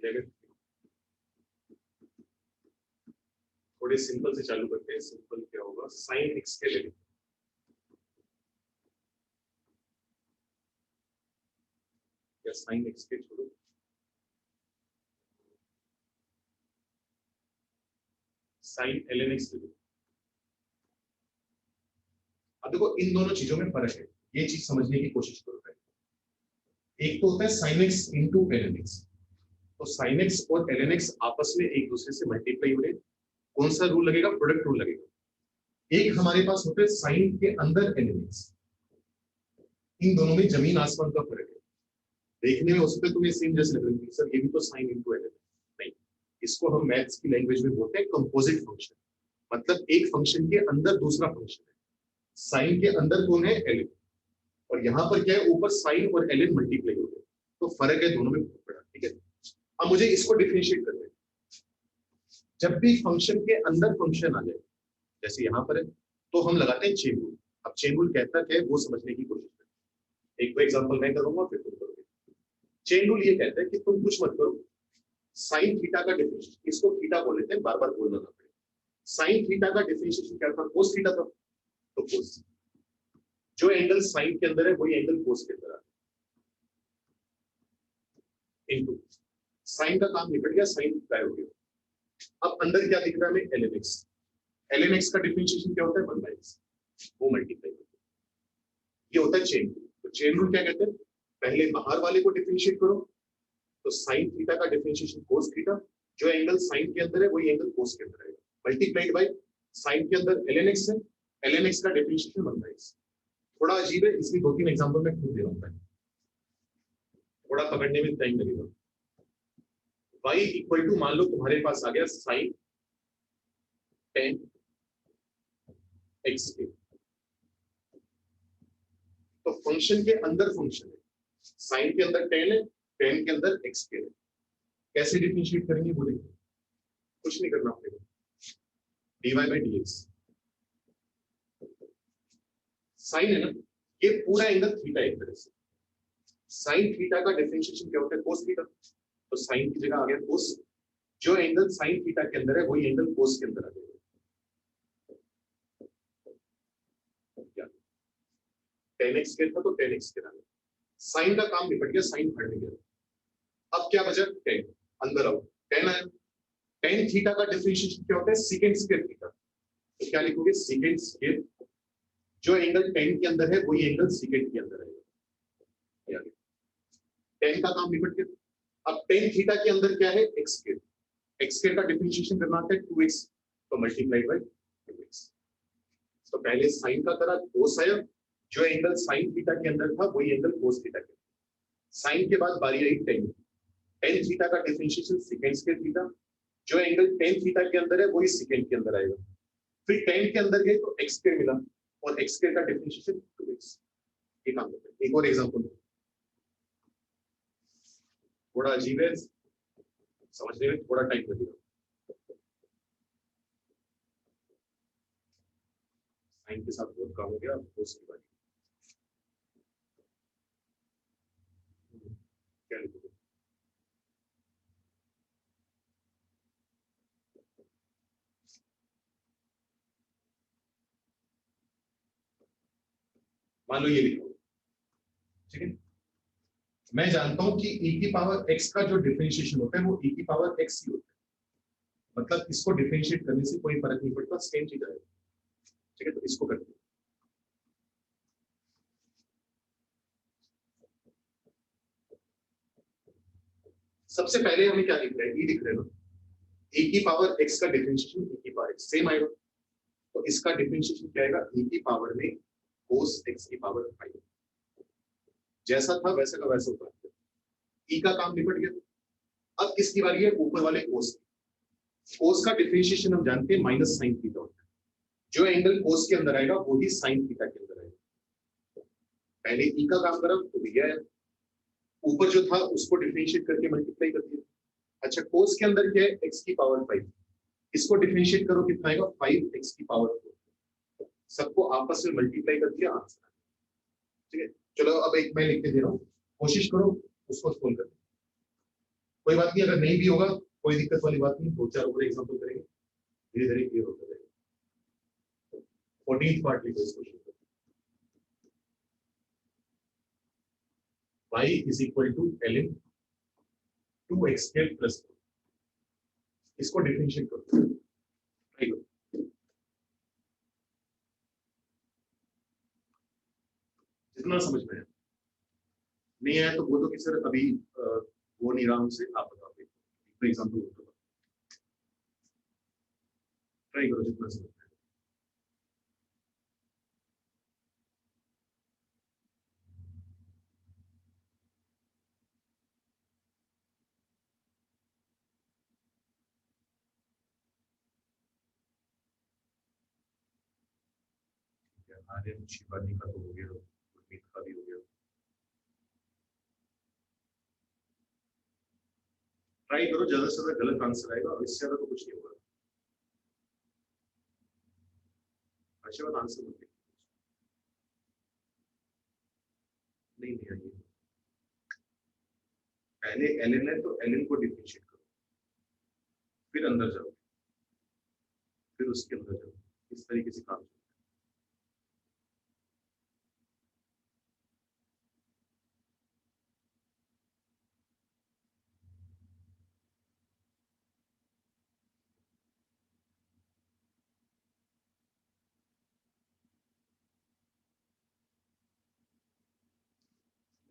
है। थोड़े सिंपल से चालू करते हैं। सिंपल क्या होगा, साइन एक्स के लिए, या साइन एक्स के छोड़ो, साइन ln x ले लो। अब देखो इन दोनों चीजों में फर्क है, ये चीज समझने की कोशिश करो। एक तो होता है sine x into ln x, तो साइन एक्स और ln x आपस में एक दूसरे से मल्टीप्लाई हो रहे, कौन सा रूल लगेगा, प्रोडक्ट रूल लगेगा। एक हमारे पास होता है साइन के अंदर ln x, इन दोनों में जमीन आसमान का फर्क है। देखने में हो सकता है तुम्हें सेम जैसे लग रही है, सर ये भी तो साइन इंटू ln x, नहीं, इसको हम मैथ्स की लैंग्वेज में बोलते हैं कंपोजिट फंक्शन। मतलब एक फंक्शन के अंदर दूसरा फंक्शन है। साइन के अंदर कौन है, एल, और यहाँ पर क्या है, ऊपर साइन और एल मल्टीप्लाई हो गए, तो फर्क है दोनों में बहुत बड़ा। ठीक है, अब मुझे इसको डिफरेंशिएट करना है। जब भी फंक्शन के अंदर फंक्शन आ जाए, जैसे यहाँ पर है, तो हम लगाते हैं चेन रूल। अब चेन रूल कहता है वो समझने की कोशिश करें। एक दो एग्जांपल मैं करूंगा फिर तुम करोगे। चेन रूल ये कहता है कि तुम कुछ मत करो, साइन थीटा का डिफरेंशिएशन, इसको थीटा बोल लेते हैं, बार बार बोलना ना पड़े। साइन थीटा का डिफरेंशिएशन क्या था, कोस थीटा था, तो कोस, जो एंगल साइन के अंदर है वही एंगल कोस के अंदर आ इनटू साइन का काम निपट गया, साइन गायब हो गया। अब अंदर क्या दिख रहा है हमें, एलएनएक्स। एलएनएक्स का डिफरेंशिएशन क्या होता है, 1/x, वो मल्टीप्लाई होता है। ये होता है चेन रूल। तो चेन रूल क्या कहते हैं, पहले बाहर वाले को डिफरेंशिएट करो, तो साइन थीटा का डिफरेंशिएशन कोस थीटा, जो एंगल साइन के अंदर है वही एंगल कोस के अंदर आएगा, मल्टीप्लाइड बाय साइन के अंदर एलएनएक्स है, एलएनएक्स का डिफरेंशिएशन 1/x। थोड़ा अजीब है, इसलिए दो तीन एग्जांपल मैं खुद दे रहा हूं, थोड़ा पकड़ने में टाइम लगेगा। y इक्वल टू, मान लो तुम्हारे पास आ गया साइन 10x के, तो फंक्शन के अंदर फंक्शन है, साइन के अंदर 10 है, 10 के अंदर x के है। कैसे डिफरेंशिएट करेंगे वो देखो, कुछ नहीं करना पड़ेगा, dy बाई dx। साइन है ना, ये पूरा एंगल थीटा एक तरह से, साइन थीटा का डिफरेंशिएशन क्या होता है, कोस थीटा, तो साइन की जगह आ गया कोस, जो एंगल साइन थीटा के अंदर है वही एंगल कोस के अंदर आ जाएगा। 10x के था तो 10x के रहा, साइन का काम निपट गया, साइन हट गया। अब क्या बचा, 10, अंदर आओ, 10 आया। 10 थीटा का डिफरेंशिएशन क्या होता है, सेकंड स्क्वायर थीटा, तो क्या लिखोगे, सेकंड स्क्वायर, जो एंगल 10 के अंदर है वही एंगल सेकंड के अंदर आएगा। 10 का काम निपट गया। अब 10 थीटा के अंदर क्या है, x स्क्वायर, x स्क्वायर का डिफरेंशिएशन करना है 2x, तो मल्टीप्लाई बाय 2x। तो पहले साइन का करा, कोस आया, जो एंगल साइन थीटा के अंदर था वही एंगल कोस थीटा के अंदर। साइन के बाद बारी आई 10, 10 थीटा का डिफरेंशिएशन सेकंड स्क्वायर थीटा, जो एंगल 10 थीटा के अंदर है वही सेकंड के अंदर आएगा। फिर 10 के अंदर गए तो x स्क्वायर मिला, और x स्क्वायर का डिफरेंशिएशन 2x। ये काम करते हैं। एक और एग्जांपल, थोड़ा अजीब है, समझने में थोड़ा टाइम लगेगा। साइन के साथ बहुत काम हो गया, कोस की बारी। क्या लिखोगे, मान लो ये लिखो, ठीक है। मैं जानता हूं कि e की पावर x का जो डिफरेंशिएशन होता है वो e की पावर x ही होता है, मतलब इसको डिफरेंशिएट करने से कोई फर्क नहीं पड़ता, सेम चीज आएगा। ठीक है, तो इसको करते हैं। सबसे पहले हमें क्या लिख रहे हैं, e लिख रहे हैं ना, e की पावर x का डिफरेंशिएशन e की पावर x सेम आएगा, तो इसका डिफरेंशिएशन क्या आएगा, e की पावर में cos x की पावर 5, जैसा था वैसा का वैसा होता है। e का काम निपट गया। अब किसकी बारी है, ऊपर वाले कोस की। कोस का डिफरेंशिएशन हम जानते हैं माइनस साइन थीटा होता है, जो एंगल कोस के अंदर आएगा वो ही साइन थीटा के अंदर आएगा। पहले e का काम करा तो दिया है, ऊपर जो था उसको डिफरेंशिएट करके मल्टीप्लाई कर दिया। अच्छा, कोस के अंदर क्या है, x की पावर 5, इसको डिफरेंशिएट करो कितना आएगा, 5x की पावर 4, सबको आपस में मल्टीप्लाई कर दिया, आंसर। ठीक है, चलो अब एक मैं लिख के दे रहा हूँ, कोशिश करो उसको सोल्व करने। कोई बात नहीं, अगर नहीं भी होगा कोई दिक्कत वाली बात नहीं, दो चार और एग्जांपल करेंगे, धीरे धीरे क्लियर होता जाएगा। 14th पार्ट लिखो इस क्वेश्चन को, y is equal to ln 2x square plus, इसको डिफरेंशिएट करो, ट्राई करो। जितना समझ में आया, नहीं आया तो बोलो कि सर अभी वो नहीं रहा हमसे, आप बताओ। तो एग्जांपल ट्राई करो जितना समझ में आया। आर्यन शिवानी का तो हो गया, गुरमीत का भी हो गया। ट्राई करो, ज्यादा से ज्यादा गलत आंसर आएगा, इससे ज्यादा तो कुछ नहीं होगा। अच्छा बात आंसर नहीं नहीं आइए, पहले एलएन है तो एलएन को डिफरेंशिएट करो, फिर अंदर जाओ, फिर उसके अंदर जाओ, इस तरीके से काम चलता है।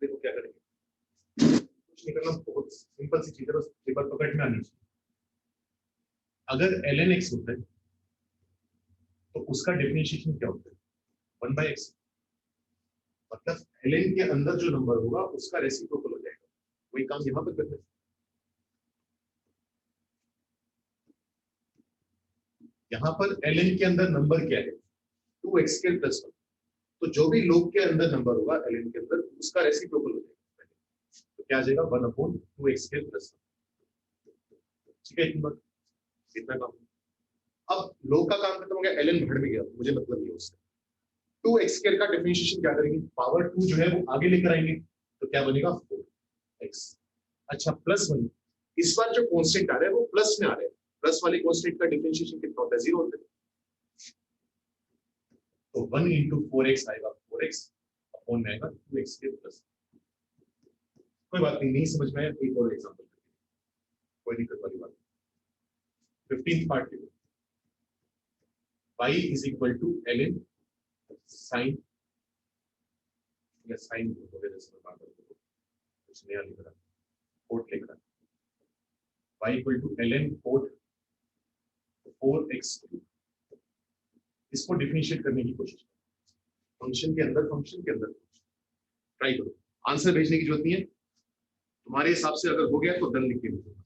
देखो क्या करेंगे, कुछ नहीं करना, बहुत सिंपल सी चीज है, बस पेपर पकड़ में आनी चाहिए। अगर ln x होता है तो उसका डिफरेंशिएशन क्या होता है, 1/x, मतलब ln के अंदर जो नंबर होगा उसका रेसिप्रोकल हो जाएगा। वही काम यहाँ पर करना है। यहाँ पर ln के अंदर नंबर क्या है, 2x स्क्वायर प्लस 1, तो जो भी लोग के अंदर नंबर होगा ln के अंदर उसका रेसिप्रोकल हो जाएगा। तो क्या आ जाएगा, 1/2x स्क्वायर प्लस 1। ठीक है, इतना इतना काम। अब लोग का काम खत्म हो गया, ln भड़ में गया, मुझे मतलब नहीं है उससे। 2x स्क्वायर का डिफरेंशिएशन क्या करेंगे, पावर 2 जो है वो आगे लेकर आएंगे, तो क्या बनेगा 4x। अच्छा प्लस 1, इस बार जो कांस्टेंट आ रहा है वो प्लस में आ रहा है, प्लस वाले कांस्टेंट का डिफरेंशिएशन कितना होता है, 0 होता है। तो 1 into 4x आएगा 4x, अपॉन में आएगा 2x के प्लस। कोई बात नहीं, नहीं समझ में आया एक और एग्जांपल, कोई दिक्कत वाली बात नहीं। 15th पार्ट के y is equal to ln sin या sin वगैरह से बात करते हैं, कुछ नया लिख रहा, कोट लिख रहा, y equal to ln cot 4x, इसको डिफरेंशिएट करने की कोशिश करो, फंक्शन के अंदर ट्राई करो। आंसर भेजने की जरूरत नहीं है, तुम्हारे हिसाब से अगर हो गया तो डन लिख के भेजो।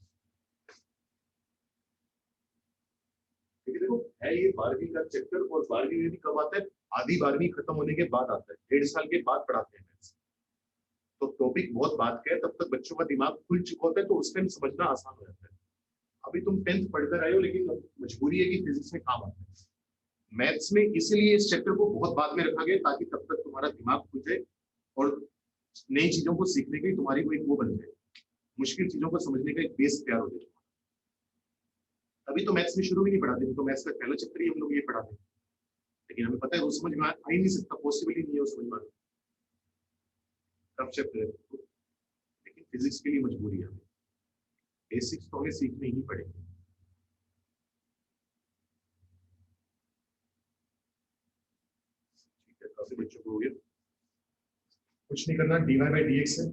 देखो है ये 12वीं का चैप्टर, और 12वीं में भी कब आता है, आधी 12वीं खत्म होने के बाद आता है, 1.5 साल के बाद पढ़ाते हैं। तो टॉपिक बहुत बात का है, तब तक बच्चों का दिमाग खुल चुका होता है, तो उस टाइम समझना आसान हो जाता है। अभी तुम 10th पढ़कर आए हो, लेकिन मजबूरी है कि फिजिक्स में काम आता है। मैथ्स में इसीलिए इस चैप्टर को बहुत बाद में रखा गया, ताकि तब तक तुम्हारा दिमाग खुल जाए और नई चीजों को सीखने की तुम्हारी कोई वो बन जाए, मुश्किल चीजों को समझने का एक बेस तैयार हो जाए। अभी तो मैथ्स में शुरू में नहीं पढ़ाते, तो मैथ्स का पहला चैप्टर ही हम लोग ये पढ़ाते हैं, लेकिन हमें पता है वो समझ में आ ही नहीं सकता, पॉसिबल ही नहीं है वो समझ में, टफ चैप्टर है, लेकिन फिजिक्स के लिए मजबूरी है, बेसिक्स तो हमें सीखने ही पड़ेंगे। ठीक है, काफी बच्चों को हो गया, कुछ नहीं करना, dy/dx है।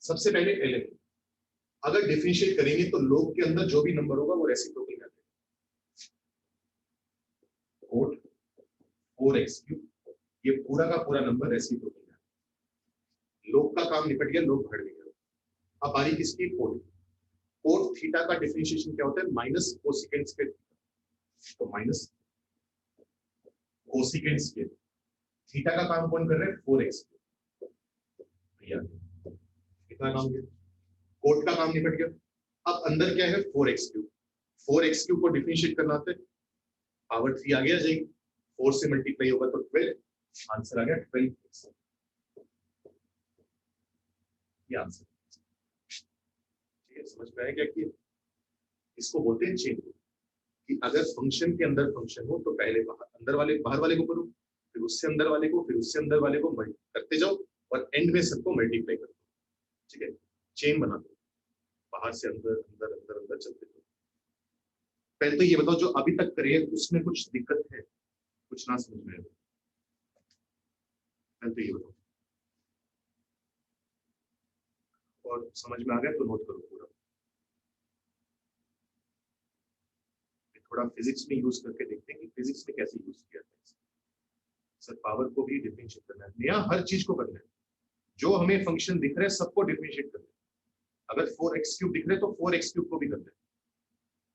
सबसे पहले ln, अगर डिफरेंशिएट करेंगे तो लोग के अंदर जो भी नंबर होगा वो रेसिप्रोकल कर देगा, कोट 4x3, ये पूरा का पूरा नंबर रेसिप्रोकल है। लोग का काम निपट गया, लोग भर गया। अब बारी किसकी, कोट। कोट थीटा का डिफरेंशिएशन क्या होता है, माइनस कोसेकेंट स्क्वायर, तो माइनस कोसेकेंट स्क्वायर, थीटा का काम कौन कर रहा है, 4x, कितना काम किया, कोट का काम निपट गया। अब अंदर क्या है, 4x3, 4x3 को डिफरेंशिएट करना होता है, पावर 3 आ गया जाएगी, 4 से मल्टीप्लाई होगा तो 12, आंसर आ गया 12x, ये आंसर। ठीक है, समझ में आया क्या कि इसको बोलते हैं चेन, कि अगर फंक्शन के अंदर फंक्शन हो तो पहले अंदर वाले बाहर वाले को करो, फिर उससे अंदर वाले को, फिर उससे अंदर वाले को करते जाओ, और एंड में सबको मल्टीप्लाई कर दो। ठीक है, चेन बना दो, बाहर से अंदर अंदर अंदर अंदर चलते दो। पहले तो ये बताओ, जो अभी तक करे उसमें कुछ दिक्कत है, कुछ ना समझ में आए, पहले तो ये बताओ, और समझ में आ गया तो नोट करो पूरा। थोड़ा फिजिक्स में यूज करके देखते हैं कि फिजिक्स में कैसे यूज किया जाए। सर पावर को भी डिफरेंशिएट करना है, नया हर चीज को करना है, जो हमें फंक्शन दिख रहा है सबको डिफरेंशिएट करना है। अगर 4x3 दिख रहे तो 4x3 को भी करना है,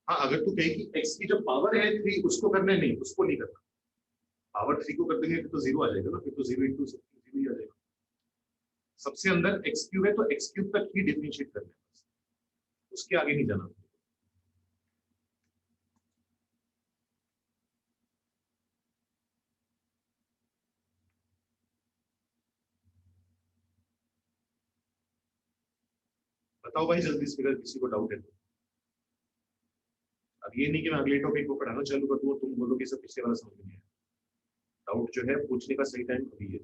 हाँ, अगर तू कहे कि x की जो पावर है 3 उसको करना है, नहीं उसको नहीं करना, पावर 3 को कर देंगे फिर तो 0 आ जाएगा ना, फिर तो 0 इंटू 0 ही आ जाएगा। सबसे अंदर x क्यूब है तो x क्यूब तक ही डिफरेंशिएट करना है, उसके आगे नहीं जाना। बताओ भाई जल्दी से, अगर किसी को डाउट है तो। अब ये नहीं कि मैं अगले टॉपिक को पढ़ाना चालू कर दूं तुम बोलोगे सब पिछले वाला समझ नहीं आया। डाउट जो है पूछने का सही टाइम अभी है।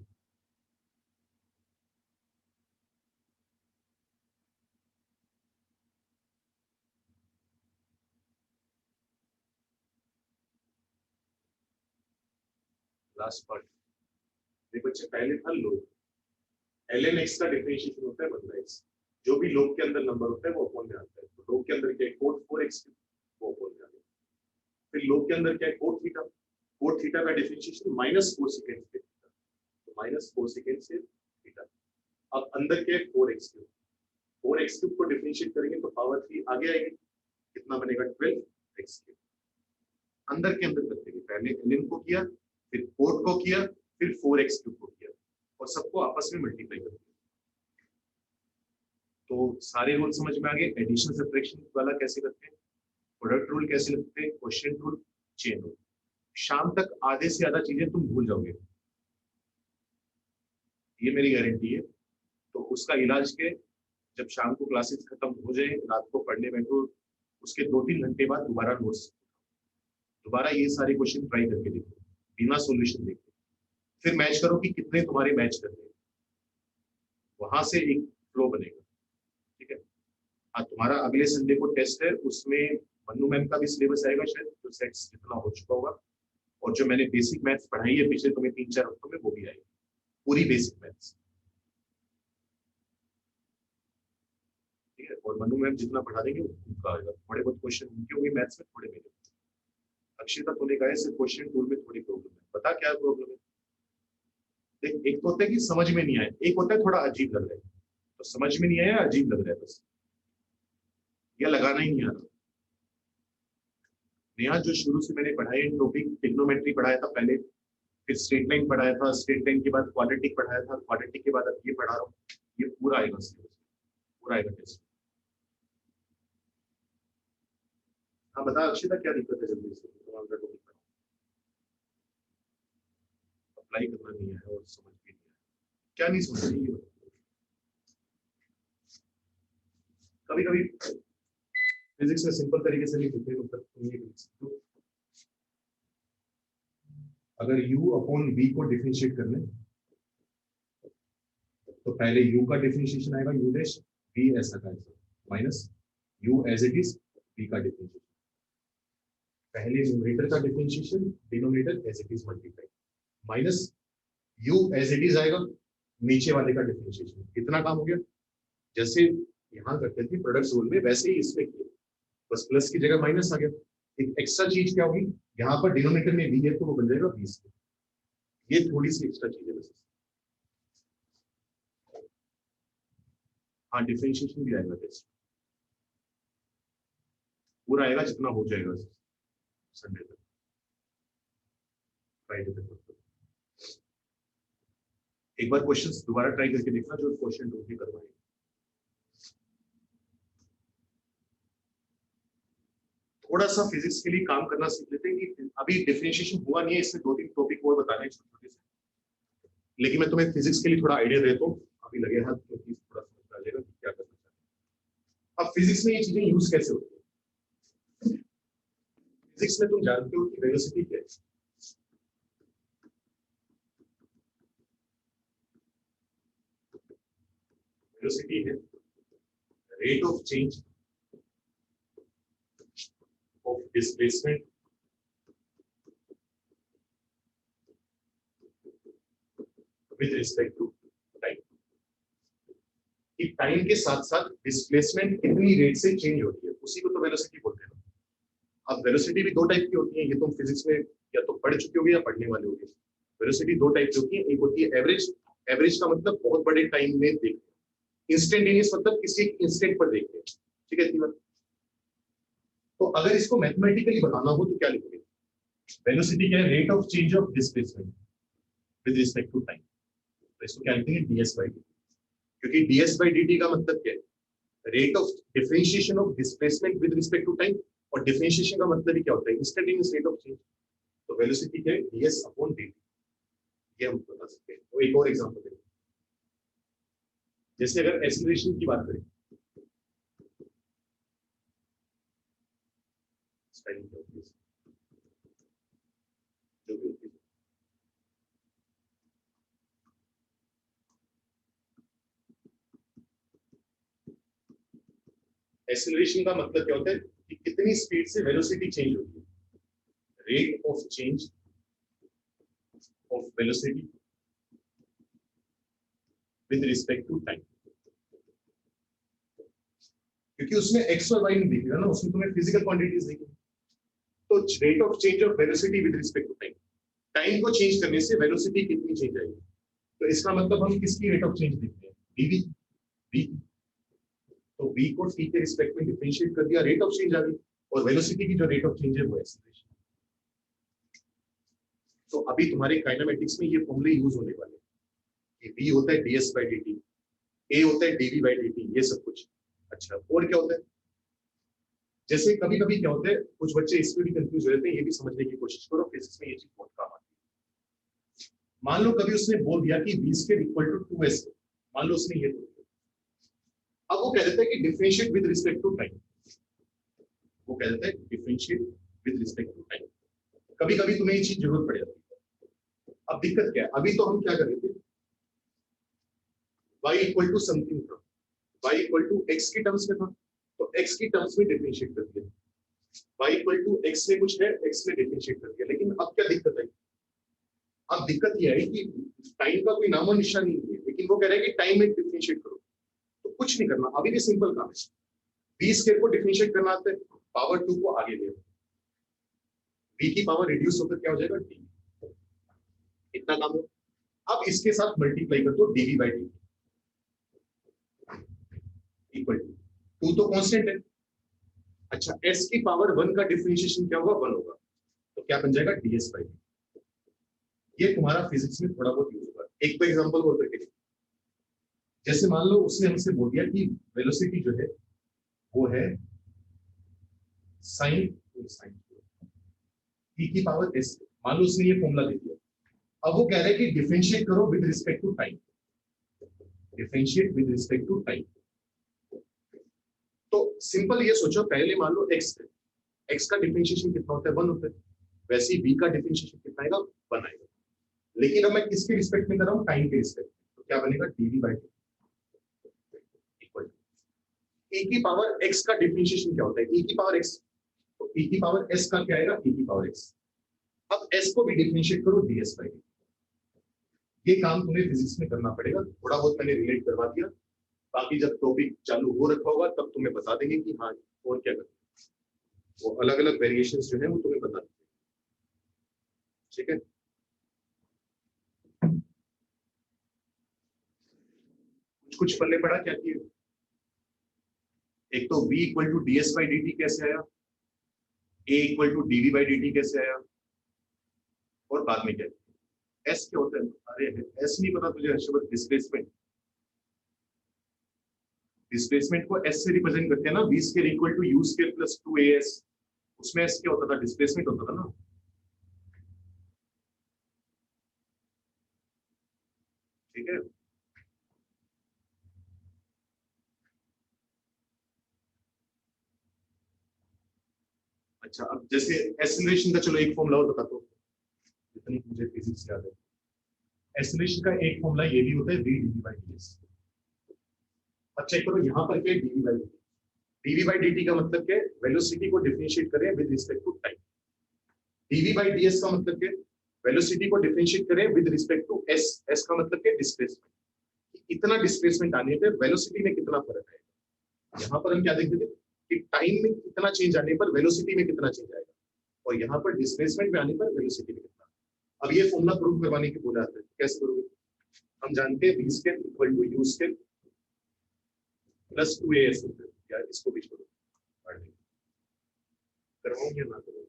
लास्ट पार्ट देखो बच्चे, पहले था लोग, ln x का डिफरेंशिएशन होता है 1/x, जो भी लोग के अंदर नंबर होता है वो अपोन में आता है। तो लोग के अंदर क्या है, कोट 4x वो अपोन में आ गया। फिर लोग के अंदर क्या है, कोट थीटा, कोट थीटा का डिफरेंशिएशन -4 सेकंड से थीटा, तो -4 सेकंड से थीटा। अब अंदर क्या है, 4x क्यूब, 4x क्यूब को डिफरेंशिएट करेंगे तो पावर 3 आगे आएगी, कितना बनेगा 12x क्यूब। अंदर के अंदर करते हैं, पहले ln को किया, फिर कोट को किया, फिर 4x क्यूब को किया, और सबको आपस में मल्टीप्लाई कर दिया। तो सारे रूल समझ में आ गए। एडिशन सब्ट्रैक्शन वाला कैसे करते हैं, प्रोडक्ट रूल कैसे लगते हैं, क्वोशिएंट रूल, चेन रूल। शाम तक आधे से ज्यादा चीजें तुम भूल जाओगे, ये मेरी गारंटी है। तो उसका इलाज के, जब शाम को क्लासेस खत्म हो जाए, रात को पढ़ने बैठो, उसके 2-3 घंटे बाद दोबारा नोट्स, दोबारा ये सारे क्वेश्चन ट्राई करके देखो, बिना सॉल्यूशन देखे, फिर मैच करो कि कितने तुम्हारे मैच कर रहे हैं, वहां से एक फ्लो बनेगा। ठीक है। हाँ, तुम्हारा अगले संडे को टेस्ट है, उसमें मन्नू मैम का भी सिलेबस आएगा शायद, जो सेट्स जितना हो चुका होगा, और जो मैंने बेसिक मैथ्स पढ़ाई है पिछले तुम्हें 3-4 हफ्तों में, वो भी आएगी, पूरी बेसिक मैथ्स। ठीक है। और मनु मैम जितना पढ़ा देंगे उनका आएगा, थोड़े बहुत क्वेश्चन उनके होंगे मैथ्स में, थोड़े मेरे। अक्षिता तूने कहा है क्वेश्चन टूल में थोड़ी प्रॉब्लम है, बता क्या प्रॉब्लम है। देख, एक तो होता है कि समझ में नहीं आया, एक होता है थोड़ा अजीब लग रहा है, तो समझ में नहीं आया, अजीब लग रहा है बस, या लगाना ही नहीं आ रहा। नेहा, जो शुरू से मैंने पढ़ाई टॉपिक, ट्रिग्नोमेट्री पढ़ाया था पहले, फिर स्ट्रेट लाइन पढ़ाया था, स्ट्रेट लाइन के बाद क्वाड्रेटिक पढ़ाया था, क्वाड्रेटिक के बाद अब ये पढ़ा रहा हूँ, ये पूरा आएगा सिलेबस, पूरा आएगा टेस्ट। हाँ बता अक्षिता, क्या दिक्कत है, जल्दी से टॉपिक अप्लाई करना नहीं है और समझ भी नहीं है, क्या नहीं समझ रही है। कभी कभी फिजिक्स में सिंपल तरीके से नहीं लिखते, तो तुम ये लिख सकते हो, अगर u अपॉन v को डिफरेंशिएट करना है तो पहले u का डिफरेंशिएशन आएगा u डैश, v ऐसा का ऐसा, minus u as it is, v का डिफरेंशिएशन, पहले न्यूमरेटर का differentiation, denominator as it is multiply, minus u as it is आएगा, नीचे वाले का डिफरेंशिएशन। कितना काम हो गया, जैसे यहाँ करते थे प्रोडक्ट रूल में, वैसे ही इसमें किया, बस प्लस की जगह माइनस आ गया। एक एक्स्ट्रा चीज क्या होगी, यहाँ पर डिनोमिनेटर में v है तो वो बन जाएगा 20, ये थोड़ी सी एक्स्ट्रा चीज है बस। हाँ, डिफरेंशिएशन भी आएगा टेस्ट, पूरा आएगा जितना हो जाएगा संडे तक, फ्राइडे तक। एक बार क्वेश्चंस दोबारा ट्राई करके देखना जो क्वेश्चन टू भी करवाए। थोड़ा सा फिजिक्स के लिए काम करना सीख लेते हैं कि अभी डिफरेंशिएशन हुआ नहीं है, इसमें 2-3 टॉपिक और बताने हैं छोटे से, लेकिन मैं तुम्हें फिजिक्स के लिए थोड़ा आइडिया देता हूँ, अभी लगे हाथ क्योंकि थोड़ा समझ आ जाएगा कि क्या करना चाहिए। अब फिजिक्स में ये चीजें यूज कैसे होती है, फिजिक्स में तुम जानते हो कि वेलोसिटी क्या है, वेलोसिटी है rate of change of displacement with respect to time, कि टाइम के साथ साथ डिस्प्लेसमेंट कितनी रेट से चेंज होती है, उसी को तो वेलोसिटी बोलते हैं। अब वेलोसिटी भी दो टाइप की होती है, ये तुम फिजिक्स में या तो पढ़ चुके होगे या पढ़ने वाले होगे। वेलोसिटी दो टाइप की होती है, एक होती है एवरेज, एवरेज का मतलब बहुत बड़े टाइम में देखते हैं, इंस्टेंटेनियस मतलब किसी एक इंस्टेंट पर देखते हैं। ठीक है, तो अगर इसको मैथमेटिकली बताना हो तो क्या लिखोगे? वेलोसिटी क्या है? Rate of change of displacement with respect to time. तो इसको क्या लिखेंगे? ds बाई dt, क्योंकि ds बाई dt का मतलब क्या है? Rate of differentiation of displacement with respect to time, और डिफरेंशिएशन का मतलब ही क्या होता है? Instantaneous rate of change. तो वेलोसिटी क्या है? ds अपॉन dt, ये हम बता सकते हैं। तो एक और एग्जांपल देखें, जैसे अगर एक्सीलरेशन की बात करें, जो भी होती है, एक्सीलरेशन का मतलब क्या होता है कि कितनी स्पीड से वेलोसिटी चेंज होती है, rate of change of velocity with respect to time. क्योंकि उसमें एक्स और वाई नहीं दिखेगा ना, उसमें तुम्हें फिजिकल क्वांटिटीज दिखेगी। तो rate of change of velocity with respect to time, time को चेंज करने से वेलोसिटी कितनी चेंज आएगी। तो इसका मतलब हम किसकी रेट ऑफ चेंज देखते हैं? dv, v। तो v को t के रिस्पेक्ट में डिफरेंशिएट कर दिया, रेट ऑफ चेंज आ गई, और वेलोसिटी की जो रेट ऑफ चेंज है वो एक्सीलरेशन। तो अभी तुम्हारे काइनेमेटिक्स में ये फॉर्मूले यूज होने वाले हैं कि v होता है ds बाई dt, a होता है dv बाई dt, ये सब कुछ। अच्छा, और क्या होता है? जैसे कभी कभी क्या होता है, कुछ बच्चे इसमें भी कंफ्यूज हो जाते हैं, ये भी समझने की कोशिश करो, फिजिक्स में ये चीज बहुत काम आती है। मान लो कभी उसने बोल दिया कि v square equal to 2s, मान लो उसने ये बोल दिया, अब वो कह देता है कि differentiate with respect to time, वो कह देता है differentiate with respect to time. कभी कभी तुम्हें ये चीज जरूरत पड़ जाती है। अब दिक्कत क्या है, अभी तो हम क्या कर रहे थे, y इक्वल टू समथिंग था, y इक्वल टू x की टर्म्स में था, तो x की टर्म्स में डिफरेंशिएट कर दिया, y इक्वल टू x में कुछ है, x में डिफरेंशिएट कर दिया। लेकिन अब क्या दिक्कत है? अब दिक्कत यह है कि टाइम का कोई नामो निशान नहीं है, लेकिन वो कह रहा है कि टाइम में डिफरेंशिएट करो। तो कुछ नहीं करना, अभी भी सिंपल काम है, v स्क्वायर को डिफरेंशिएट करना आता है, पावर 2 को आगे ले, v की पावर रिड्यूस होकर क्या हो जाएगा? d, इतना काम है। अब इसके साथ मल्टीप्लाई कर दो dv by dt equal to 2 तो कांस्टेंट है। अच्छा, s की पावर 1 का डिफरेंशिएशन क्या होगा? 1 होगा, तो क्या बन जाएगा? ds by dt। ये तुम्हारा फिजिक्स में थोड़ा बहुत यूज होगा। एक तो एग्जांपल और करके देखो, जैसे मान लो उसने हमसे बोल दिया कि वेलोसिटी जो है वो है साइन साइन e की पावर s। मान लो उसने ये फॉर्मूला दे दिया, अब वो कह रहा है कि डिफरेंशिएट करो with respect to time, differentiate with respect to time. तो सिंपल ये सोचो, पहले मान लो x का डिफरेंशिएशन कितना होता है? 1 होता है। वैसे ही v का डिफरेंशिएशन कितना आएगा? 1 आएगा। लेकिन अब मैं किसके रिस्पेक्ट में कर रहा हूँ? टाइम के रिस्पेक्ट में। तो क्या बनेगा? dv by dt equal to e की पावर x का डिफरेंशिएशन क्या होता है? e की पावर x, तो e की पावर s का क्या आएगा? e की पावर x। अब s को भी डिफरेंशिएट करो ds बाई dt। ये काम तुम्हें फिजिक्स में करना पड़ेगा, थोड़ा बहुत मैंने रिलेट करवा दिया, बाकी जब टॉपिक चालू हो रखा होगा तब तुम्हें बता देंगे कि हाँ और क्या करना है। वो अलग अलग वेरिएशंस जो है वो तुम्हें बता देंगे, ठीक है? कुछ कुछ पल्ले पड़ा क्या किए? एक तो v equal to ds by dt कैसे आया, a equal to dv by dt कैसे आया, और बाद में क्या s क्या होता है? अरे s नहीं पता तुझे हर्षवर्धन? डिस्प्लेसमेंट, डिस्प्लेसमेंट को s से रिप्रेजेंट करते हैं ना, v square equal to u square plus 2as। उसमें s क्या होता था? डिस्प्लेसमेंट होता था ना, ठीक है? अच्छा, अब जैसे एक्सीलरेशन का चलो एक फॉर्मूला और बता दो, जितनी मुझे फिजिक्स याद है। एक्सीलरेशन का एक फॉर्मूला ये भी होता है v dv बाई ds। अब चेक करो यहाँ पर क्या है? dv by dt। dv by dt का मतलब क्या है? वेलोसिटी को डिफरेंशिएट करें विद रिस्पेक्ट टू टाइम। dv बाई ds का मतलब क्या है? वेलोसिटी को डिफरेंशिएट करें with respect to s। s का मतलब क्या है? डिस्प्लेसमेंट। इतना डिस्प्लेसमेंट आने पे वेलोसिटी में कितना फर्क आएगा। यहाँ पर हम क्या देखते थे कि टाइम में कितना चेंज आने पर वेलोसिटी में कितना चेंज आएगा, और यहाँ पर डिस्प्लेसमेंट में आने पर वेलोसिटी में कितना। अब ये फॉर्मूला प्रूव करवाने की बोला जाता है, कैसे करोगे? हम जानते हैं v square equal to u square plus 2as, या इसको भी छोड़ो, करवाऊं या ना करूं?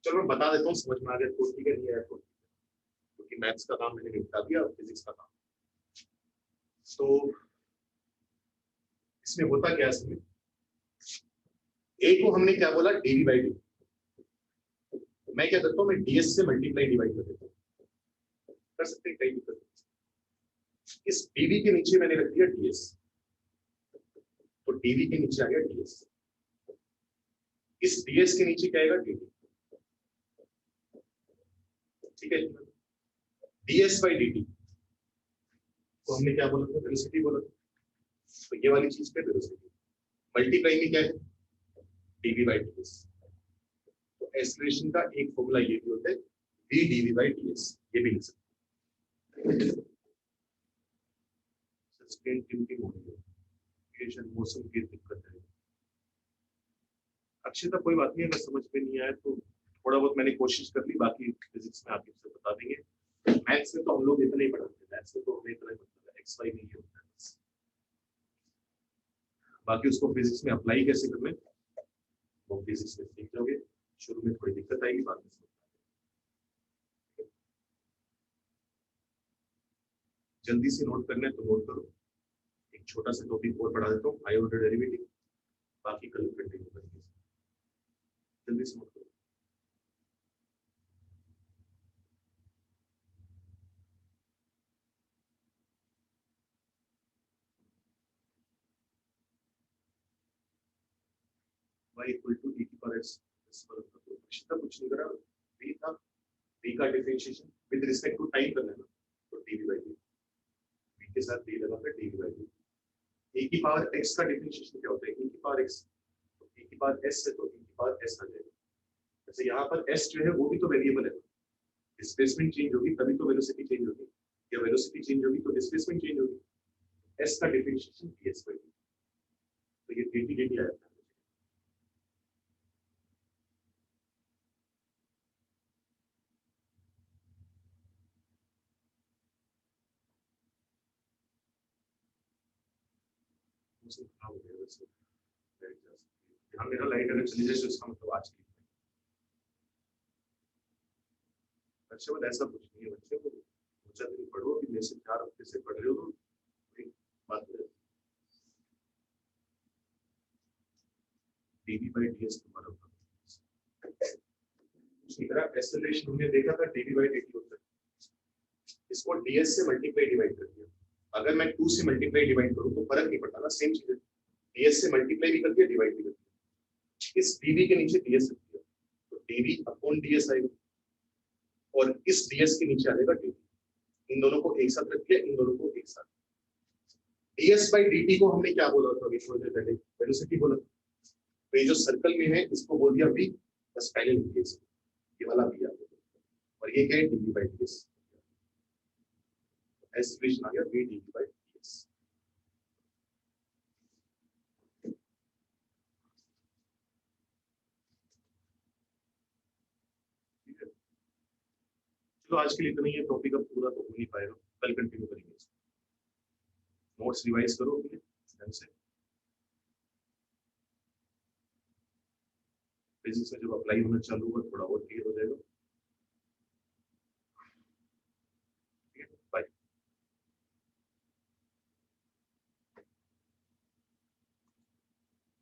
चलो मैं बता देता हूँ, समझ में आ गया तो ठीक है, नहीं आया तो ठीक है। क्योंकि मैथ्स का काम मैंने निपटा दिया, फिजिक्स का काम। तो इसमें होता क्या है इसमें, ए को हमने क्या बोला, डीवी बाई डी। मैं क्या करता हूँ, मैं डीएस से मल्टीप्लाई डिवाइड कर देता हूँ, कर सकते हैं, कई दिक्कत नहीं। इस डीवी के नीचे मैंने रख दिया डीएस, तो डीवी के नीचे आ गया डीएस। इस डीएस के नीचे क्या आएगा, डीवी। ठीक है, डीएस बाई डी तो हमने क्या बोला था, वेलोसिटी बोला था। तो ये वाली चीज पे वेलोसिटी मल्टीप्लाई में क्या है, डीवी बाई डीएस। तो एक्सेलरेशन का एक फॉर्मूला ये भी होता है, वी डीवी बाई डीएस, ये भी लिख सकते हैं। सस्टेन टिल्टिंग हो रही है, मौसम की दिक्कत है। अक्षय कोई बात नहीं, अगर समझ में नहीं आया तो थोड़ा बहुत मैंने कोशिश कर ली, बाकी फिजिक्स में आप से बता देंगे। मैथ्स में तो हम लोग इतना ही पढ़ाते हैं, मैथ्स में तो हमें इतना ही पता है, एक्स वाई नहीं होता है बस। बाकी उसको फिजिक्स में अप्लाई कैसे करना है वो फिजिक्स में सीख जाओगे। शुरू में थोड़ी दिक्कत आएगी, बाद में जल्दी से नोट करना है तो नोट करो। एक छोटा सा टॉपिक और पढ़ा देता हूँ, हाई ऑर्डर डेरिवेटिव, बाकी कल कंटिन्यू करेंगे। जल्दी से नोट करो। y इक्वल टू e की पावर x कुछ नहीं करा, v था, v का differentiation with respect to time करना है ना, तो dv बाई dt, v के साथ d लगा कर dv बाई dt। e की पावर x का डिफरेंशिएशन क्या होता है, e की पावर x, तो e की पावर s है तो e की पावर s आ जाएगा। जैसे यहाँ पर s जो है वो भी तो वेरिएबल है, डिस्प्लेसमेंट चेंज होगी तभी तो वेलोसिटी चेंज होगी, या वेलोसिटी चेंज होगी तो डिस्प्लेसमेंट चेंज होगी। s का डिफरेंशिएशन ds बाई dt, तो ये dt dt आया था। मौसम खराब हो गया वैसे, यहाँ मेरा लाइट अगर चली जाए तो इसका मतलब आज की बच्चे को ऐसा कुछ नहीं है। बच्चे को सोचा दिन पढ़ो, अभी मेरे से 4 हफ्ते से पढ़ रहे हो तो एक बात है, डीवी बाई डीएस तुम्हारा उसी तरह एक्सेलरेशन हमने देखा था, डीवी बाई डीटी होता है। इसको डीएस से मल्टीप्लाई डिवाइड कर दिया, अगर मैं 2 से मल्टीप्लाई डिवाइड करूं तो फर्क नहीं पड़ता ना, सेम चीज है। डीएस से मल्टीप्लाई भी कर दिया, डिवाइड भी कर दिया। इस डीवी के नीचे डीएस रख दिया, तो डीवी अपॉन डीएस आएगा, और इस डीएस के नीचे आएगा डीवी। इन दोनों को एक साथ रख दिया, इन दोनों को एक साथ। डीएस बाई डीटी को हमने क्या बोला था अभी थोड़ी देर पहले, वेलोसिटी बोला। तो ये जो सर्कल में है इसको बोल दिया v, बस पहले लिख दिया, ये वाला v आ गया, और ये क्या है, dv बाई ds। एस इक्वेशन आ गया v dv बाई ds। ठीक है, चलो आज के लिए इतना ही है, टॉपिक अब पूरा तो हो नहीं पाएगा, कल कंटिन्यू करेंगे। नोट्स रिवाइज करो अपने ढंग से, फिजिक्स में जब अप्लाई होना चालू होगा थोड़ा और क्लियर हो जाएगा।